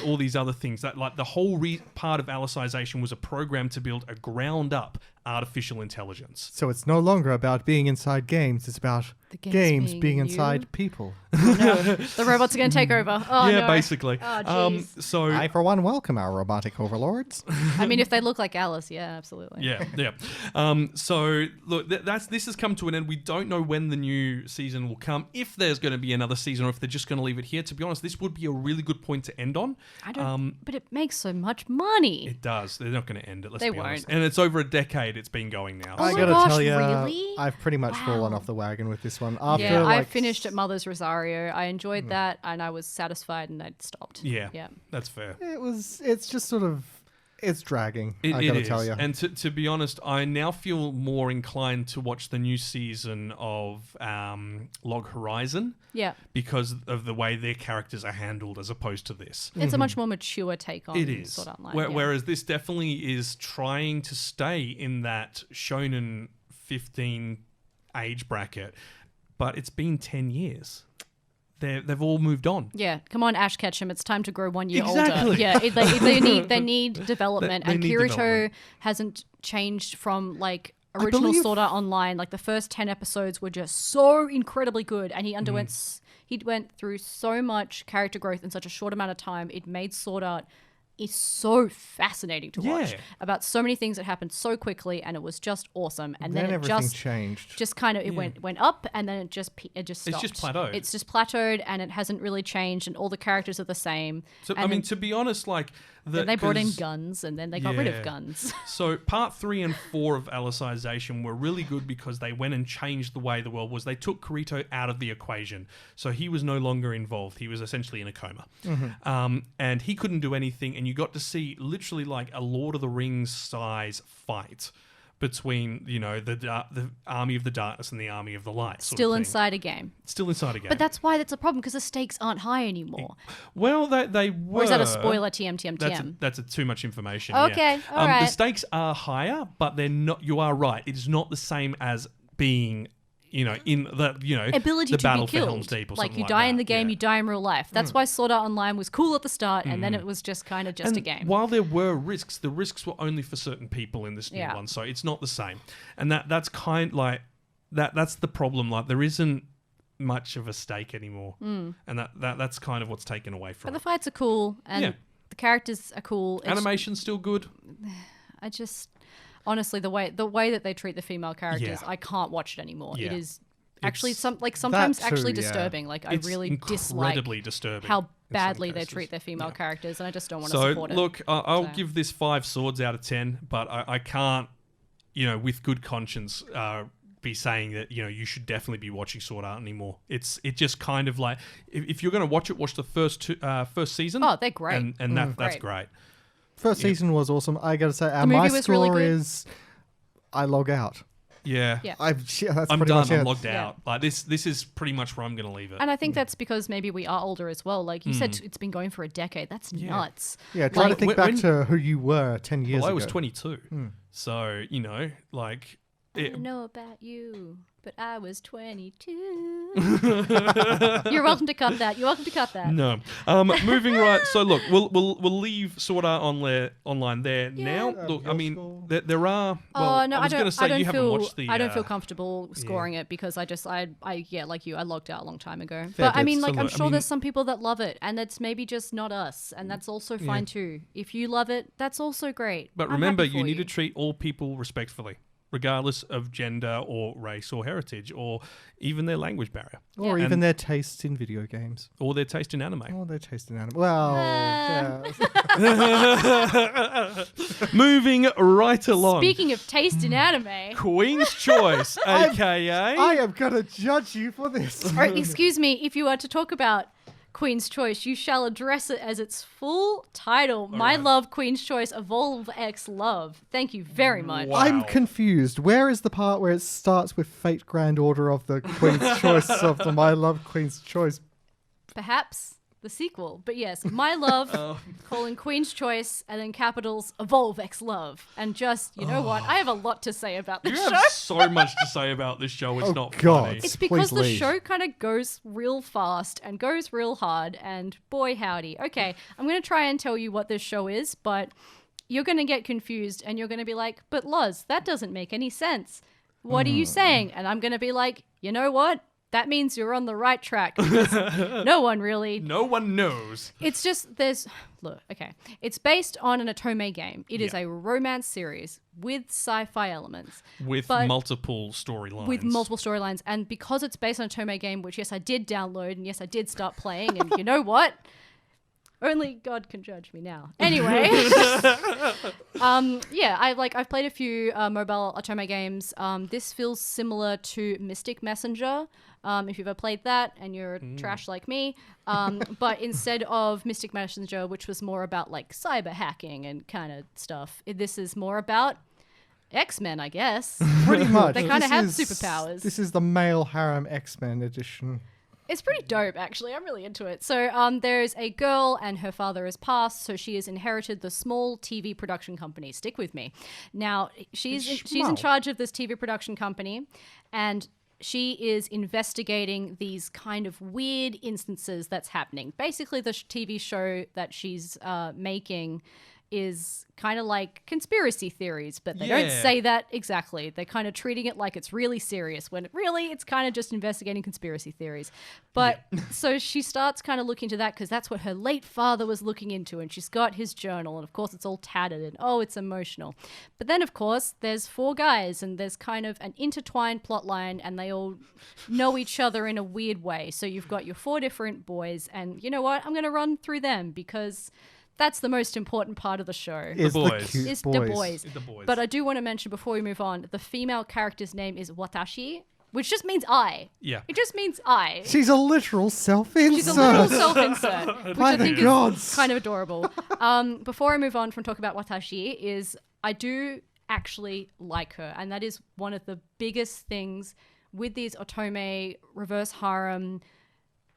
all these other things. That like the whole part of Alicization was a program to build a ground-up artificial intelligence. So it's no longer about being inside games. It's about The games being you. inside people. The robots are going to take over. Oh, yeah, no. basically. Oh, jeez. So I, for one, welcome our robotic overlords. I mean, if they look like Alice, yeah, absolutely. yeah. So look, this has come to an end. We don't know when the new season will come, if there's going to be another season, or if they're just going to leave it here. To be honest, this would be a really good point to end on. I don't. But it makes so much money. It does. They're not going to end it. Let's They be honest. won't. And it's over a decade. It's been going now. Oh I my gotta gosh, tell you, really? I've pretty much fallen off the wagon with this one. After, Yeah, I like, finished at Mother's Rosario. I enjoyed that, and I was satisfied, and I stopped. Yeah, Yeah. that's fair. It's just sort of, it's dragging. It I gotta is. tell you. And to be honest, I now feel more inclined to watch the new season of Log Horizon. Yeah. Because of the way their characters are handled as opposed to this. It's a much more mature take on It is. Sword Art Online. Yeah. Whereas this definitely is trying to stay in that shonen 15 age bracket, but it's been 10 years. They've all moved on. Yeah, come on, Ash Ketchum. It's time to grow 1 year Exactly. older. Yeah, they need development, They and need Kirito development. hasn't changed from like original believe- Sword Art Online. Like the first 10 episodes were just so incredibly good, and he underwent he went through so much character growth in such a short amount of time. It made Sword Art is so fascinating to watch Yeah. about so many things that happened so quickly, and it was just awesome. And then it everything changed. just kind of it went up, and then it just stopped. It's just plateaued. It's just plateaued, and it hasn't really changed, and all the characters are the same. So, And I mean, then- to be honest, like... then they brought in 'cause- guns, and then they got rid Yeah. of guns. So part 3 and 4 of Alicization were really good because they went and changed the way the world was. They took Kirito out of the equation. So he was no longer involved. He was essentially in a coma. And he couldn't do anything. And you got to see literally like a Lord of the Rings size fight between, you know, the army of the darkness and the army of the light. sort of Still thing. inside a game. Still inside a game. But that's why that's a problem, because the stakes aren't high anymore. Well, they were. Or is that a spoiler? TM. That's a too much information. Okay, yeah. all right. The stakes are higher, but they're not. You are right. It is not the same as being, you know, in the Ability the to battle be for killed. Helm's Deep or Like something you like die in that. the game, Yeah. you die in real life. That's why Sword Art Online was cool at the start, and then it was just kind of just And a game. While there were risks, the risks were only for certain people in this new Yeah. one, so it's not the same. And that's kind like that's the problem. Like there isn't much of a stake anymore, and that's kind of what's taken away from But the it. fights are cool, and Yeah. the characters are cool. It's- Animation's still good. I just honestly the way that they treat the female characters, Yeah. I can't watch it anymore. Yeah. It is actually It's- sometimes too, actually yeah. disturbing. Like I It's really dislike incredibly disturbing how in some badly they cases. treat their female Yeah. characters, and I just don't want to So support it. look, I'll So. give this 5 swords out of 10, but I can't, you know, with good conscience, be saying that, you know, you should definitely be watching Sword Art anymore. It just kind of like if you're going to watch it, watch the first season. Oh, they're great. and that's Great. great. First season was awesome. I gotta say, movie my was really score good. is I log out. Yeah. Yeah. That's I'm pretty done. much I'm it. logged Yeah. out. Like this is pretty much where I'm going to leave it. And I think that's because maybe we are older as well. Like you said, it's been going for a decade. That's nuts. Yeah, try to Like, think when- back to who you were 10 years well, I ago. was 22, so you know, like. I It, don't know about you, but I was 22. You're welcome to cut that. You're welcome to cut that. No. Moving right. So look, we'll leave Sword Art Online there now. Look, I your mean, score? there are. Well, Oh no, I was going to say don't you feel. haven't watched the. I don't feel comfortable scoring it because I like you, I logged out a long time ago. But I bits. mean, So like I'm look, I sure mean- there's some people that love it, and that's maybe just not us, and that's also fine too. If you love it, that's also great. But I'm remember, happy you for need to treat all people respectfully, regardless of gender or race or heritage or even their language barrier Or Yeah. even And- their tastes in video games. or their taste in anime. Or their taste in anime. Well, yeah. Moving right along. Speaking of taste in anime, Queen's Choice, aka. I am going to judge you for this. or excuse me, if you are to talk about Queen's Choice, you shall address it as its full title. My Love, Queen's Choice, Evolve X Love. Thank you very much. Wow. I'm confused. Where is the part where it starts with Fate Grand Order of the Queen's Choice of the My Love Queen's Choice? Perhaps the sequel. But yes, My Love, Queen's Choice, and then capitals Evolve X Love. And just, you know what? I have a lot to say about this You show. have so much to say about this show. It's not God. funny. It's because Please the leave. show kind of goes real fast and goes real hard, and boy howdy. Okay, I'm going to try and tell you what this show is, but you're going to get confused and you're going to be like, but Loz, that doesn't make any sense. What are you saying? And I'm going to be like, you know what? That means you're on the right track. No one really. No one knows. It's just, okay. It's based on an Otome game. It is a romance series with sci-fi elements. With but multiple storylines. with multiple storylines. And because it's based on a Otome game, which yes, I did download and yes, I did start playing. And you know what? Only God can judge me now. Anyway, I've played a few mobile Otome games. This feels similar to Mystic Messenger. If you've ever played that and you're trash like me, but instead of Mystic Messenger, which was more about like cyber hacking and kind of stuff, this is more about X-Men, I guess. Pretty much. They kind of This have is- superpowers. This is the male harem X-Men edition. It's pretty dope, actually. I'm really into it. So there's a girl and her father has passed, so she has inherited the small TV production company. Stick with me. Now, she's in charge of this TV production company, and she is investigating these kind of weird instances that's happening. Basically, the TV show that she's making is kind of like conspiracy theories, but they don't say that exactly. They're kind of treating it like it's really serious when really it's kind of just investigating conspiracy theories. But so she starts kind of looking into that because that's what her late father was looking into, and she's got his journal, and of course it's all tattered and it's emotional. But then of course there's 4 guys and there's kind of an intertwined plot line and they all know each other in a weird way. So you've got your 4 different boys, and you know what? I'm going to run through them because that's the most important part of the show. Is the boys. cute Is boys. the boys. The boys. But I do want to mention before we move on, the female character's name is Watashi, which just means I. Yeah. It just means I. She's a literal self-insert. She's a literal self-insert, which By I the think gods. is kind of adorable. Before I move on from talking about Watashi, is I do actually like her, and that is one of the biggest things with these Otome reverse harem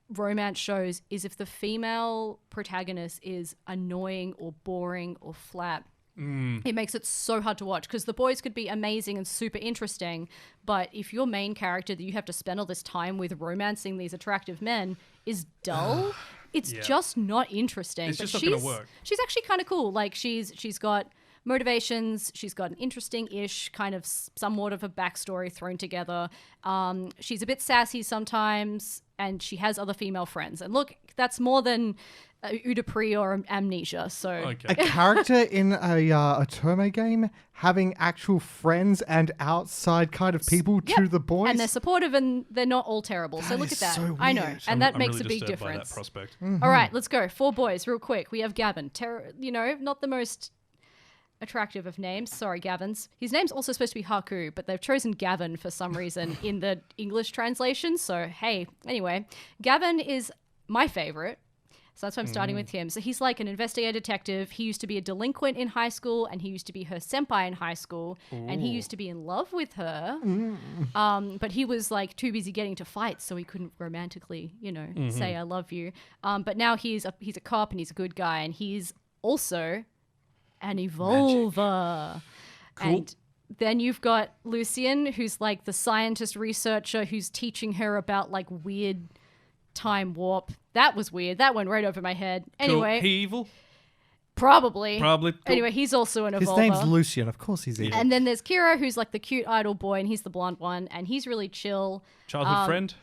romance shows is if the female protagonist is annoying or boring or flat. It makes it so hard to watch because the boys could be amazing and super interesting, but if your main character that you have to spend all this time with romancing these attractive men is dull, it's just not interesting. It's but just not gonna work. She's actually kind of cool. Like she's got motivations, she's got an interesting-ish kind of somewhat of a backstory thrown together. She's a bit sassy sometimes, and she has other female friends. And look, that's more than Udapri or Amnesia. So A character in a Otome game having actual friends and outside kind of people to the boys. and they're supportive and they're not all terrible. So look is at that. so I know, weird. and that I'm makes really a big disturbed by difference. that prospect. All right, let's go. 4 boys, real quick. We have Gavin. Not the most attractive of names. Sorry, Gavins. His name's also supposed to be Haku, but they've chosen Gavin for some reason in the English translation. So, hey, anyway, Gavin is my favorite. So that's why I'm starting with him. So he's like an investigative detective. He used to be a delinquent in high school, and he used to be her senpai in high school, and he used to be in love with her. But he was like too busy getting to fights, so he couldn't romantically, say I love you. But now he's a cop and he's a good guy, and he's also an evolver. Cool. And then you've got Lucian, who's like the scientist researcher who's teaching her about like weird time warp. That was weird. That went right over my head. Anyway, Cool. He evil? probably. Probably. Cool. Anyway, he's also an evolver. His name's Lucian. Of course he's evil. And then there's Kira, who's like the cute idol boy, and he's the blonde one, and he's really chill. Childhood friend?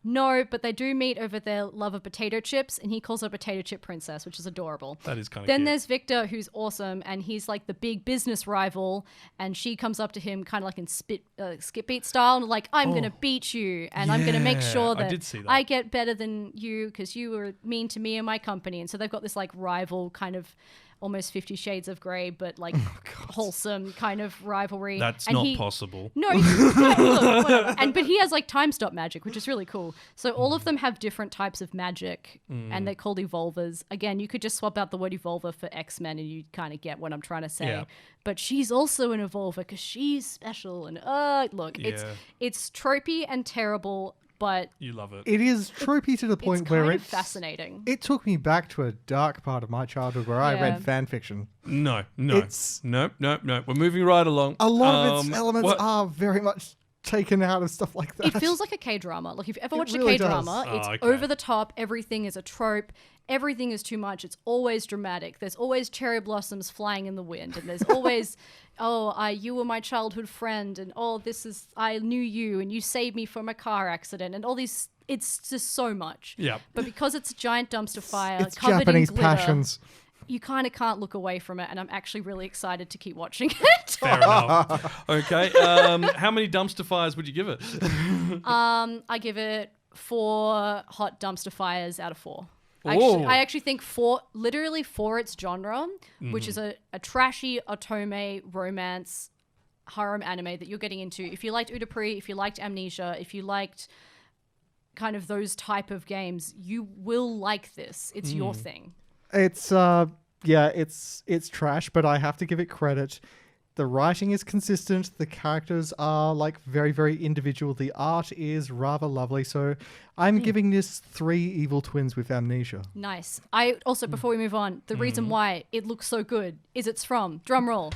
No, but they do meet over their love of potato chips, and he calls her potato chip princess, which is adorable. That is kind of Then cute. there's Victor, who's awesome, and he's like the big business rival, and she comes up to him kind of like in skip beat style, and like, I'm going to beat you, and I'm going to make Yeah, sure I that did see that. I get better than you because you were mean to me and my company. And so they've got this like rival kind of almost 50 Shades of Grey, but like wholesome kind of rivalry. That's And not he- possible. no, look, whatever. But he has like time stop magic, which is really cool. So all of them have different types of magic, and they're called evolvers. Again, you could just swap out the word evolver for X-Men, and you kind of get what I'm trying to say. Yeah. But she's also an evolver because she's special. And look, Yeah. it's tropey and terrible, but You love it. It is tropey to the it's point kind where of fascinating. it took me back to a dark part of my childhood where I Yeah. read fan fiction. No. It's- No. We're moving right along. A lot of its elements what- are very much taken out of stuff like that. It feels like a K-drama. Like if you've ever It watched really a K-drama, does. it's Oh, okay. over the top. Everything is a trope. Everything is too much. It's always dramatic. There's always cherry blossoms flying in the wind, and there's always, you were my childhood friend, and I knew you, and you saved me from a car accident, and all these. It's just so much. Yeah. But because it's a giant dumpster fire it's covered Japanese in glitter, passions. you kind of can't look away from it, and I'm actually really excited to keep watching it. Fair enough. Okay. How many dumpster fires would you give it? I give it 4 hot dumpster fires out of 4. Ooh. I actually think literally for its genre, which is a trashy otome romance harem anime that you're getting into. If you liked Udapri, if you liked Amnesia, if you liked kind of those type of games, you will like this. It's your thing. It's it's trash, but I have to give it credit. The writing is consistent. The characters are like very, very individual. The art is rather lovely. So I'm giving this 3 evil twins with amnesia. Nice. I also, before we move on, the reason why it looks so good is it's from, drum roll.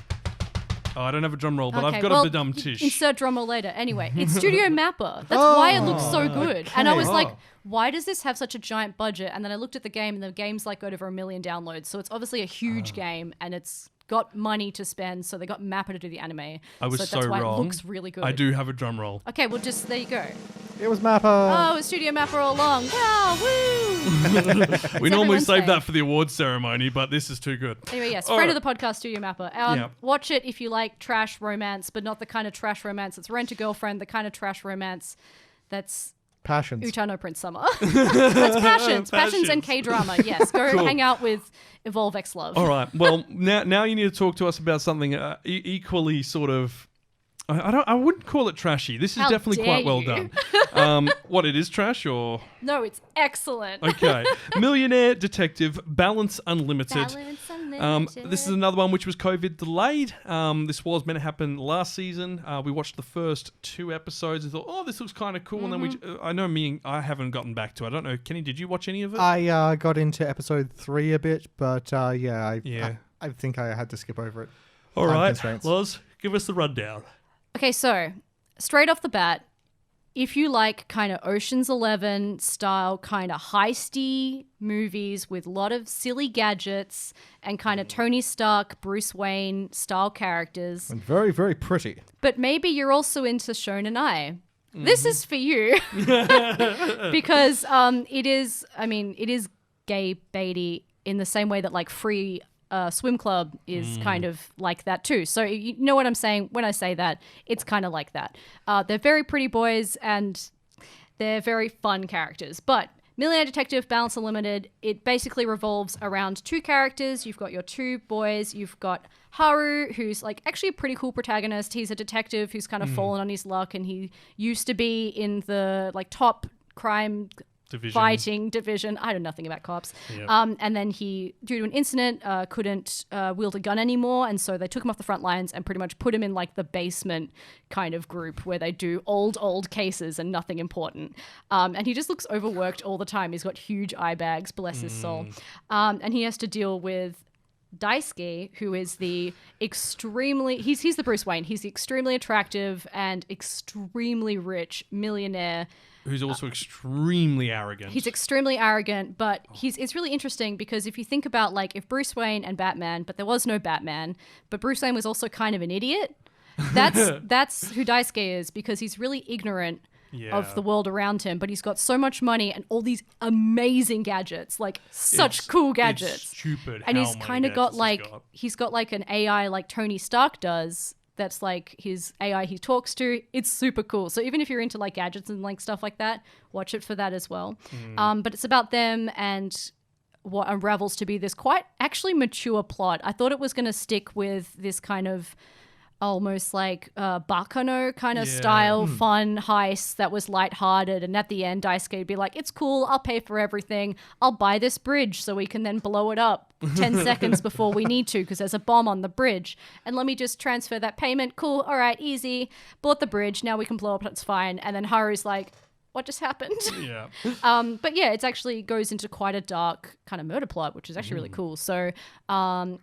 Oh, I don't have a drum roll, but Okay, I've got well, a bedum tish. Insert drum roll later. Anyway, it's Studio Mappa. That's why it looks so good. And I was like, why does this have such a giant budget? And then I looked at the game, and the game's like got over 1 million downloads. So it's obviously a huge game, and it's got money to spend. So they got Mappa to do the anime. I was so that's why wrong. It looks really good. I do have a drum roll. Okay, well, just there you go. It was Mappa. Oh, it's Studio Mappa all along. Wow, woo! We normally everyone's save fave. that for the awards ceremony, but this is too good. Anyway, yes, All friend right. of the podcast, Studio Mappa. Yeah. Watch it if you like trash romance, but not the kind of trash romance that's Rent a Girlfriend, the kind of trash romance that's Passions. Utano Prince Summer. That's Passions and K-drama. Yes, go Cool. hang out with Evolve X Love. All right. Well, now you need to talk to us about something equally sort of. I wouldn't call it trashy. This is How definitely dare quite well you. done. What, it is trash or? No, it's excellent. Okay. Millionaire Detective, Balance Unlimited. This is another one which was COVID delayed. This was meant to happen last season. We watched the first 2 episodes and thought, oh, this looks kind of cool. And then I haven't gotten back to it. I don't know. Kenny, did you watch any of it? I got into episode 3 a bit, but I think I had to skip over it. All Time right. constraints. Loz, give us the rundown. Okay, so straight off the bat, if you like kind of Ocean's 11 style, kind of heisty movies with a lot of silly gadgets and kind of Tony Stark, Bruce Wayne style characters, And very, very pretty. but maybe you're also into Shonen Ai. This is for you because it is gay baity in the same way that like Free Swim Club is kind of like that too. So you know what I'm saying when I say that, it's kind of like that. They're very pretty boys and they're very fun characters. But Millionaire Detective, Balance Unlimited, it basically revolves around 2 characters. You've got your 2 boys. You've got Haru, who's like actually a pretty cool protagonist. He's a detective who's kind of fallen on his luck, and he used to be in the like top crime fighting division. I know nothing about cops. Yep. And then he, due to an incident, couldn't wield a gun anymore. And so they took him off the front lines and pretty much put him in like the basement kind of group where they do old cases and nothing important. And he just looks overworked all the time. He's got huge eye bags, bless his soul. And he has to deal with Daisuke, who is the extremely... He's the Bruce Wayne. He's the extremely attractive and extremely rich millionaire Who's also extremely arrogant. He's extremely arrogant, but it's really interesting because if you think about like if Bruce Wayne and Batman, but there was no Batman, but Bruce Wayne was also kind of an idiot. That's who Daisuke is, because he's really ignorant of the world around him, but he's got so much money and all these amazing gadgets, like such cool gadgets. It's stupid. And how he's many kind of got gadgets like he's got like an AI like Tony Stark does. That's like his AI he talks to. It's super cool. So even if you're into like gadgets and like stuff like that, watch it for that as well. But it's about them and what unravels to be this quite actually mature plot. I thought it was going to stick with this kind of almost like Bakano kind of style, fun heist that was lighthearted. And at the end, Daisuke would be like, it's cool, I'll pay for everything. I'll buy this bridge so we can then blow it up 10 seconds before we need to because there's a bomb on the bridge. And let me just transfer that payment. Cool, all right, easy. Bought the bridge, now we can blow up, it's fine. And then Haru's like, what just happened? Yeah. But yeah, it actually goes into quite a dark kind of murder plot, which is actually really cool. So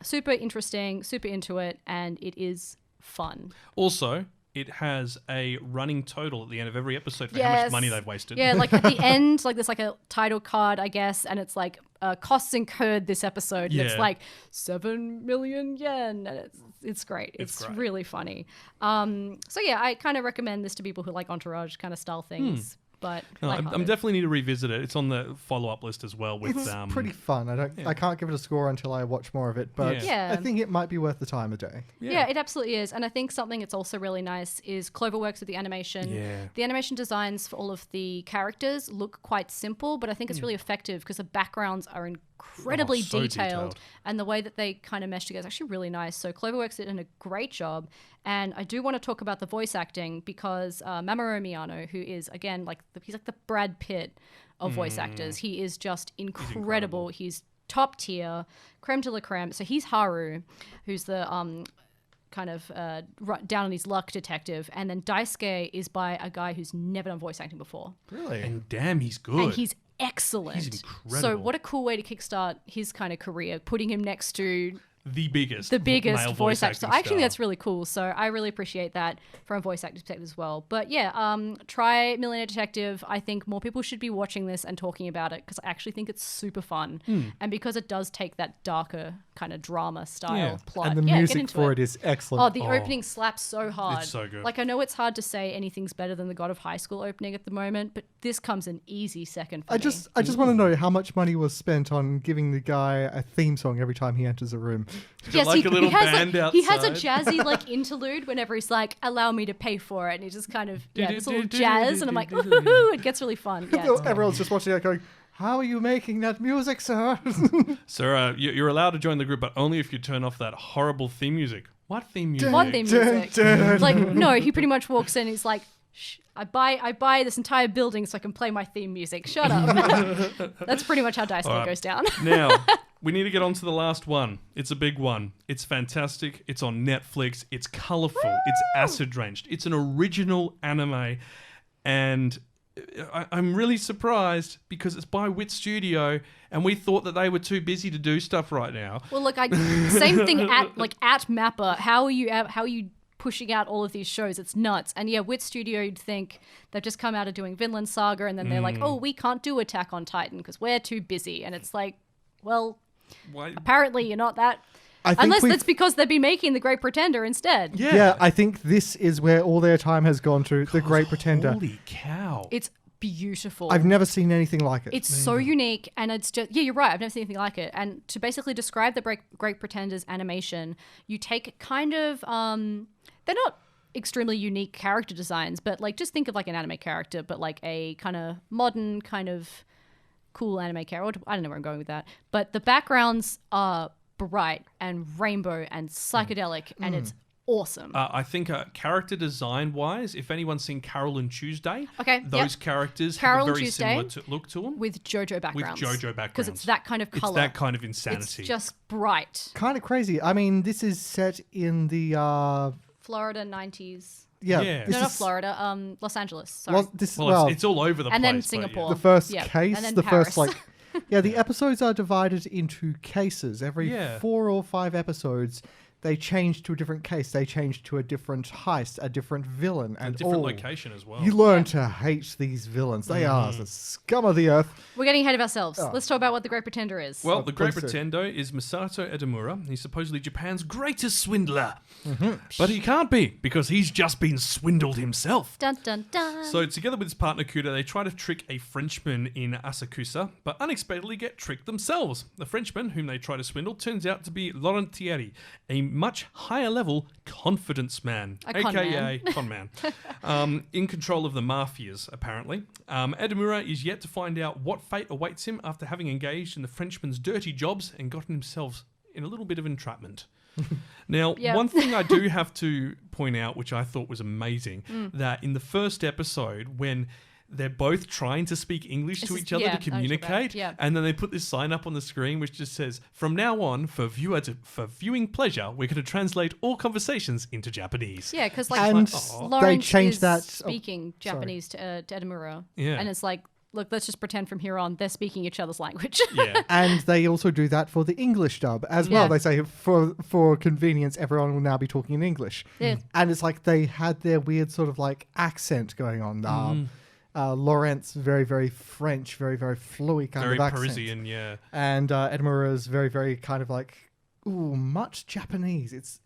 super interesting, super into it, and it is fun. Also, it has a running total at the end of every episode for how much money they've wasted. Yeah, like at the end, like there's like a title card, I guess, and it's like costs incurred this episode. And it's like 7 million yen. And it's great. It's great. really funny. So yeah, I kind of recommend this to people who like Entourage kind of style things. But No, I'm definitely need to revisit it. It's on the follow-up list as well. With It's pretty fun. I can't give it a score until I watch more of it, but Yeah. I think it might be worth the time of day. Yeah, it absolutely is. And I think something that's also really nice is Cloverworks with the animation. Yeah. The animation designs for all of the characters look quite simple, but I think it's really effective because the backgrounds are incredibly so detailed. And the way that they kind of mesh together is actually really nice. So Cloverworks did a great job. And I do want to talk about the voice acting because Mamoru Miyano, who is, again, he's like the Brad Pitt of voice actors. He is just incredible. He's top tier, creme de la creme. So he's Haru, who's the kind of down on his luck detective. And then Daisuke is by a guy who's never done voice acting before. Really? And damn, he's good. And he's excellent. He's incredible. So what a cool way to kickstart his kind of career, putting him next to the biggest male voice actor. So I actually think star. that's really cool. So I really appreciate that from a voice actor perspective as well. But yeah, try Millionaire Detective. I think more people should be watching this and talking about it because I actually think it's super fun. And because it does take that darker kind of drama style plot. And the get music into for it is excellent. Oh, the opening slaps so hard. It's so good. Like, I know it's hard to say anything's better than the God of High School opening at the moment, but this comes an easy second for me. I just want to know how much money was spent on giving the guy a theme song every time he enters a room. Yes, like a little band he has a outside. jazzy like interlude whenever he's like, allow me to pay for it. And he just kind of, this little jazz. And I'm like, woohoo, it gets really fun. Yeah, it's Everyone's just watching it going, how are you making that music, sir? Sir, you're allowed to join the group, but only if you turn off that horrible theme music. What theme music? what theme music? Like, no, he pretty much walks in. He's like, shh, I buy this entire building so I can play my theme music. Shut up. That's pretty much how Daisuke goes down. Now, we need to get on to the last one. It's a big one. It's fantastic. It's on Netflix. It's colorful. It's acid drenched. It's an original anime. And I'm really surprised because it's by Wit Studio and we thought that they were too busy to do stuff right now. Well, look, same thing at Mappa. How are you pushing out all of these shows? It's nuts. And yeah, Wit Studio, you'd think they've just come out of doing Vinland Saga and then they're like, oh, we can't do Attack on Titan because we're too busy. And it's like, well, Why? apparently you're not that. I think Unless we've- that's because they've been making The Great Pretender instead. Yeah, I think this is where all their time has gone to, The Great Pretender. Holy cow. It's beautiful. I've never seen anything like it. It's so unique, and it's just, yeah, you're right, I've never seen anything like it. And to basically describe the Great Pretender's animation, you take kind of, they're not extremely unique character designs, but like just think of like an anime character, but like a kind of modern, kind of cool anime character. I don't know where I'm going with that. But the backgrounds are bright and rainbow and psychedelic, and it's awesome. I think character design wise, if anyone's seen Carol and Tuesday, Okay, those characters Carol have a and very Tuesday similar look to them. with JoJo backgrounds. Because it's that kind of color. It's that kind of insanity. It's just bright. kind of crazy. I mean, this is set in the Florida 90s. yeah. Yeah. This No, not is- Florida. Los Angeles. Sorry. It's all over the and place. then but Singapore. yeah. the first Yeah, case, and then the Paris. first like yeah, the episodes are divided into cases. Every Yeah. 4 or 5 episodes, they change to a different case. They change to a different heist, a different villain, and A different all. location as well. You learn to hate these villains. They are the scum of the earth. We're getting ahead of ourselves. Let's talk about what the Great Pretender is. Well, the Great please do. Pretender is Masato Edamura. He's supposedly Japan's greatest swindler. Mm-hmm. But he can't be, because he's just been swindled himself. Dun dun dun. So together with his partner Kuda, they try to trick a Frenchman in Asakusa, but unexpectedly get tricked themselves. The Frenchman, whom they try to swindle, turns out to be Laurent Thierry, a much higher level confidence man, A con aka con man, in control of the mafias, apparently. Edamura is yet to find out what fate awaits him after having engaged in the Frenchman's dirty jobs and gotten himself in a little bit of entrapment. Now, Yep. one thing I do have to point out, which I thought was amazing, that in the first episode, when they're both trying to speak English to each other to communicate, and then they put this sign up on the screen which just says, "From now on, for viewing pleasure, we're going to translate all conversations into Japanese." Yeah, because they Lawrence changed is that. speaking Japanese to Edamura, Yeah. and it's like, look, let's just pretend from here on they're speaking each other's language. Yeah. And they also do that for the English dub as well. Yeah. They say for convenience, everyone will now be talking in English. Yeah. And it's like they had their weird sort of like accent going on. Lawrence, very, very French, very, very fluid kind Very of accent. Parisian, yeah. And Edamura's very, very kind of like, much Japanese. Its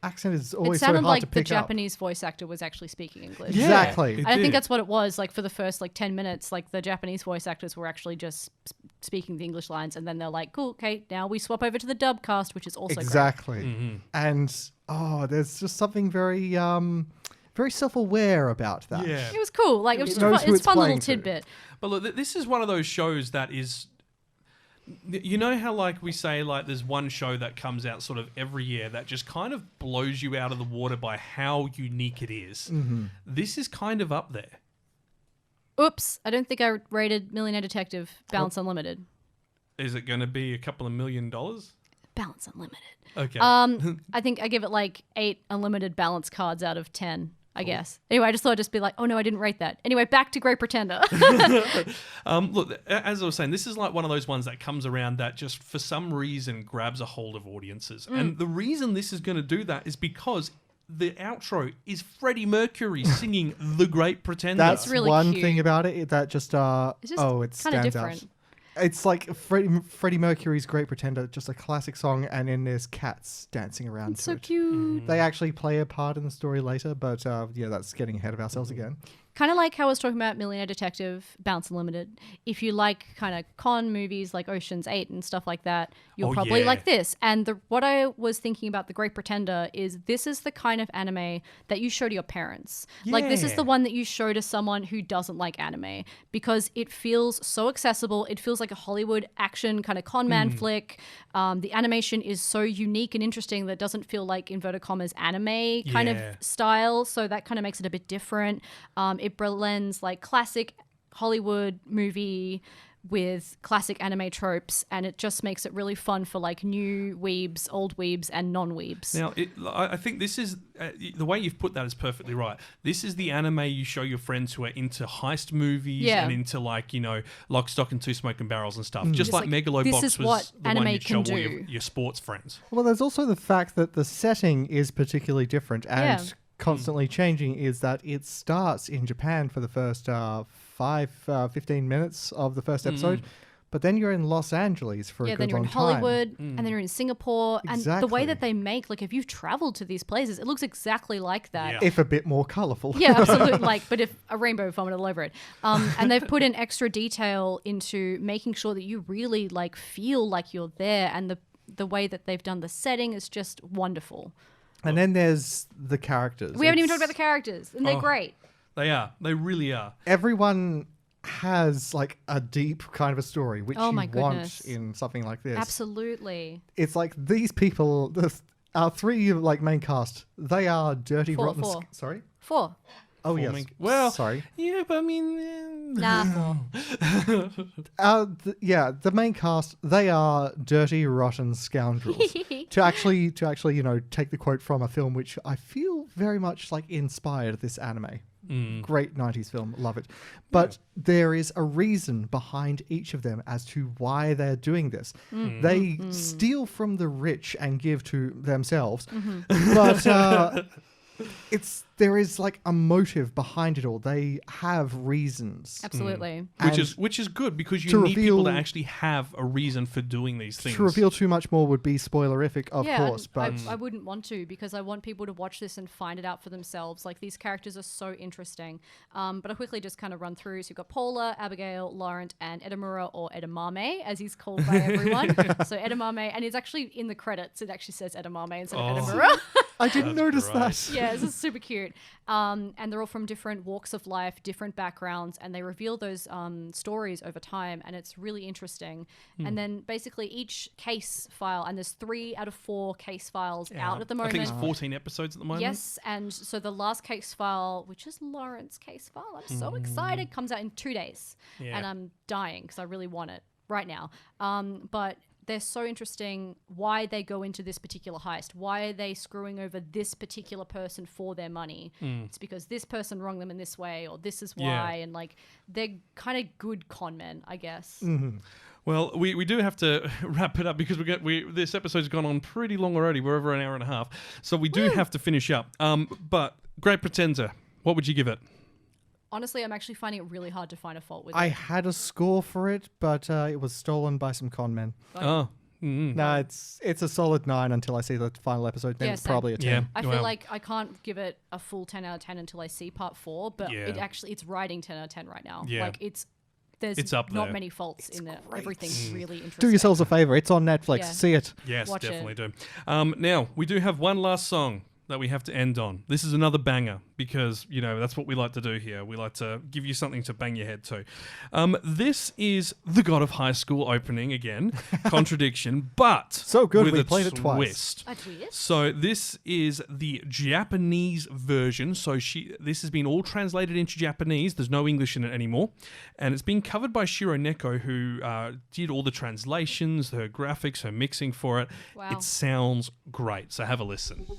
accent is always It so sounded hard like to the pick up. Japanese voice actor was actually speaking English. Yeah. Exactly. It And I think did. that's what it was. Like for the first 10 minutes, like the Japanese voice actors were actually just speaking the English lines, and then they're like, "Cool, okay, now we swap over to the dub cast," which is also great. Exactly. And there's just something very very self-aware about that. Yeah. It was cool. Like it was It just knows fun, who it's it's fun little playing to. tidbit. But look, this is one of those shows that is... You know how like we say like there's one show that comes out sort of every year that just kind of blows you out of the water by how unique it is? This is kind of up there. Oops, I don't think I rated Millionaire Detective Balance Unlimited. Is it going to be a couple of $1 million? Balance Unlimited. Okay. I think I give it like 8 unlimited balance cards out of 10. I guess. Anyway, I just thought I'd just be like, oh no, I didn't rate that. Anyway, back to Great Pretender. Look, as I was saying, this is like one of those ones that comes around that just for some reason grabs a hold of audiences. And the reason this is going to do that is because the outro is Freddie Mercury singing The Great Pretender. That's really one cute. thing about it that just It's just it kinda stands different. out. It's like Freddie Mercury's Great Pretender, just a classic song, and then there's cats dancing around to So it. cute. They actually play a part in the story later, but that's getting ahead of ourselves again. Kind of like how I was talking about Millionaire Detective, Balance Unlimited. If you like kind of con movies like Ocean's 8 and stuff like that, you'll Oh, probably yeah. like this. And what I was thinking about The Great Pretender is this is the kind of anime that you show to your parents. Like this is Yeah. the one that you show to someone who doesn't like anime because it feels so accessible. It feels like a Hollywood action kind of con man flick. The animation is so unique and interesting that it doesn't feel like inverted commas anime kind Yeah. of style. So that kind of makes it a bit different. It blends like classic Hollywood movie with classic anime tropes, and it just makes it really fun for like new weebs, old weebs, and non-weebs. Now, I think this is the way you've put that is perfectly right. This is the anime you show your friends who are into heist movies Yeah. and into like Lock, Stock, and Two Smoking Barrels and stuff. Just It's like like, Megalobox this is was what the one anime you'd show can all do. your sports friends. Well, there's also the fact that the setting is particularly different and Yeah. constantly changing. Is that it starts in Japan for the first 15 minutes of the first episode, but then you're in Los Angeles for a Yeah, good then you're in long time. Hollywood, and then you're in Singapore, and the way Exactly. that they make, like, if you've traveled to these places, it looks exactly like that. Yeah. If a bit more colourful. Yeah, absolutely. Like, but if a rainbow vomited all over it, and they've put in extra detail into making sure that you really like feel like you're there, and the way that they've done the setting is just wonderful. And then there's the characters. We haven't even talked It's- about the characters, and they're great. They are. They really are. Everyone has like a deep kind of a story, which Oh you my want goodness. in something like this. Absolutely. It's like these people, our three like main cast, they are dirty, Four, rotten. four. Sorry. 4. Oh yes. Forming- Well, sorry. Yeah, but I mean, Nah, 4. The main cast, they are dirty, rotten scoundrels. to actually, take the quote from a film which I feel very much like inspired this anime. Great 90s film, love it. But there is a reason behind each of them as to why they're doing this. They steal from the rich and give to themselves. But there is like a motive behind it all. They have reasons. Absolutely. which is good because you to need people to reveal- actually have a reason for doing these things. To reveal too much more would be spoilerific, of Yeah, course. and But I wouldn't want to because I want people to watch this and find it out for themselves. Like these characters are so interesting. But I'll quickly just kind of run through. So you've got Paula, Abigail, Laurent, and Edamura, or Edamame, as he's called by everyone. So Edamame, and it's actually in the credits. It actually says Edamame instead of Edamura. I didn't notice great. that. Yeah, this is super cute. cute. And they're all from different walks of life, different backgrounds, and they reveal those stories over time, and it's really interesting. And then basically each case file, and there's 3 out of 4 case files out at the moment. I think it's 14 episodes at the moment. Yes, and so the last case file, which is Lauren's case file, I'm so excited, comes out in 2 days. Yeah. And I'm dying because I really want it right now. But they're so interesting why they go into this particular heist. Why are they screwing over this particular person for their money? It's because this person wronged them in this way, or this is why. And like, they're kind of good con men, I guess. Well, we do have to wrap it up because this episode's gone on pretty long already. We're over an hour and a half. So we do have to finish up. But Great Pretender, what would you give it? Honestly, I'm actually finding it really hard to find a fault with I it. had a score for it, but it was stolen by some con men. No, it's a solid 9 until I see the final episode. Then Yeah, it's same. probably a 10. Yeah. I feel like I can't give it a full 10 out of 10 until I see part 4, but it's writing 10 out of 10 right now. Yeah. Like there's It's up not there. many faults in it. Everything's really interesting. Do yourselves a favor. It's on Netflix. Yeah. See it. Yes, Watch definitely it. do. Now, we do have one last song that we have to end on. This is another banger because, that's what we like to do here. We like to give you something to bang your head to. This is the God of High School opening again, Contradiction, but So good, with we a played it twice. twist. A twist? So this is the Japanese version. So this has been all translated into Japanese. There's no English in it anymore. And it's been covered by Shiro Neko, who did all the translations, her graphics, her mixing for it. Wow. It sounds great. So have a listen. 「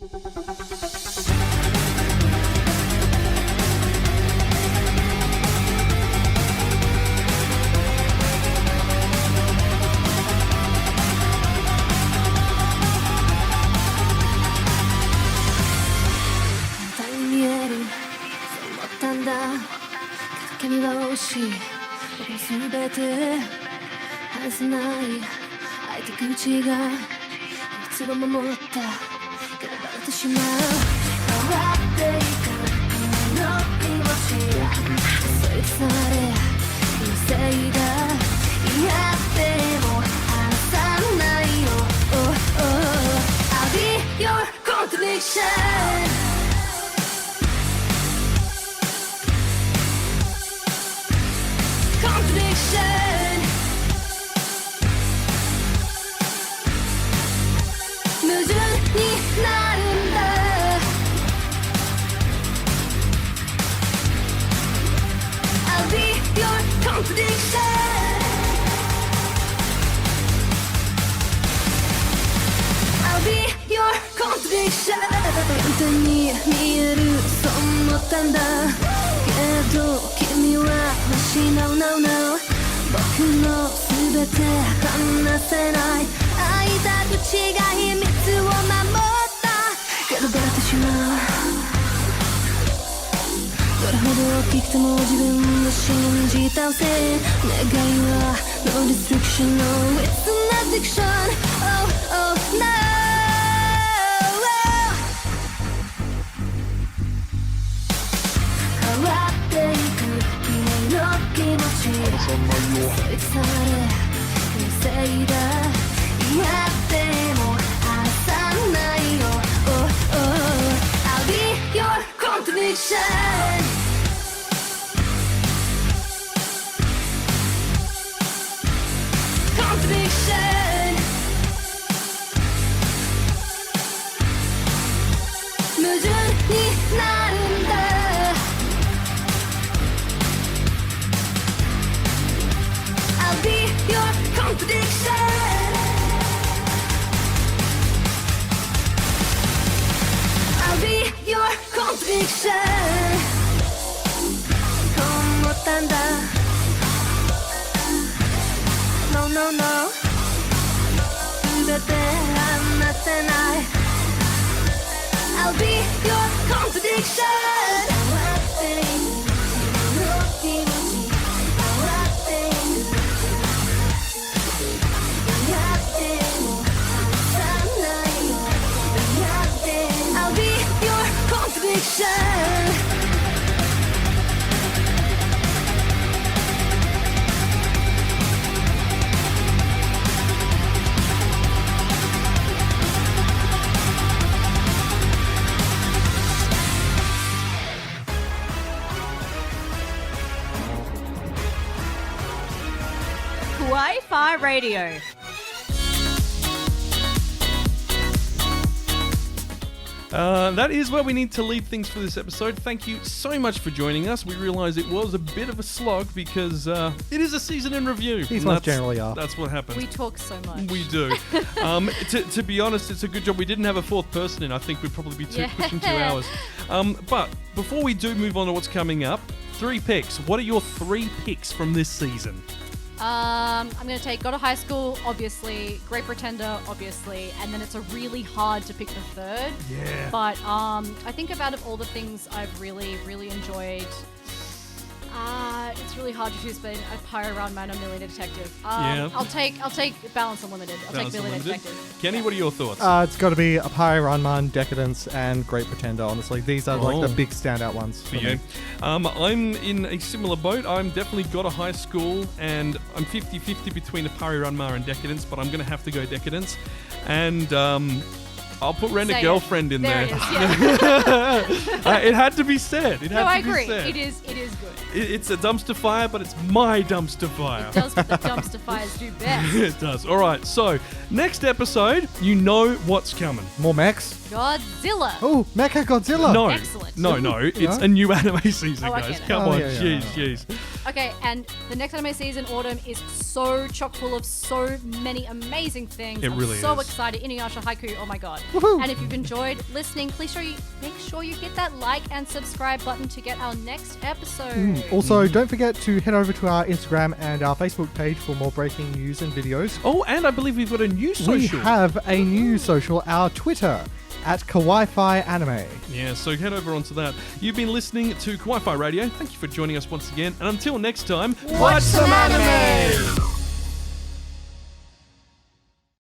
Radio. That is where we need to leave things for this episode. Thank you so much for joining us. We realise it was a bit of a slog because it is a season in review. These ones generally are. That's what happens. We talk so much. We do. To be honest, it's a good job we didn't have a fourth person in. I think we'd probably be pushing 2 hours. But before we do move on to what's coming up, 3 picks. What are your 3 picks from this season? I'm going to take Go to High School, obviously, Great Pretender, obviously, and then it's a really hard to pick the third. Yeah. But I think out of all the things I've really, really enjoyed, it's really hard to choose between Appare-Ranman or Millionaire Detective. I'll take Balance Unlimited. I'll take Millionaire Detective. Kenny, what are your thoughts? It's got to be Appare-Ranman, Deca-Dence, and Great Pretender, honestly. These are like the big standout ones for you. me. I'm in a similar boat. I'm definitely Got a High School, and I'm 50-50 between Appare-Ranman and Decadence, but I'm going to have to go Decadence. And I'll put Rent a Girlfriend in there. It is, yeah. It had to be said. I agree. It is good. It's a dumpster fire, but it's my dumpster fire. It does what the dumpster fires do best. It does. All right, so next episode, you know what's coming. More mechs? Godzilla. Oh, Mecha Godzilla. No. Excellent. No. It's a new anime season, Oh, guys. okay. Come on. yeah. Jeez. Okay, and the next anime season, Autumn, is so chock full of so many amazing things. It really I'm so is. excited. Inuyasha Haiku, oh my god. Woohoo. And if you've enjoyed listening, please make sure you hit that like and subscribe button to get our next episode. Also, don't forget to head over to our Instagram and our Facebook page for more breaking news and videos. Oh, and I believe we've got a new social. We have a new social, our Twitter, at Kawaii-Fi Anime. Yeah, so head over onto that. You've been listening to Kawaii-Fi Radio. Thank you for joining us once again. And until next time, Watch some anime!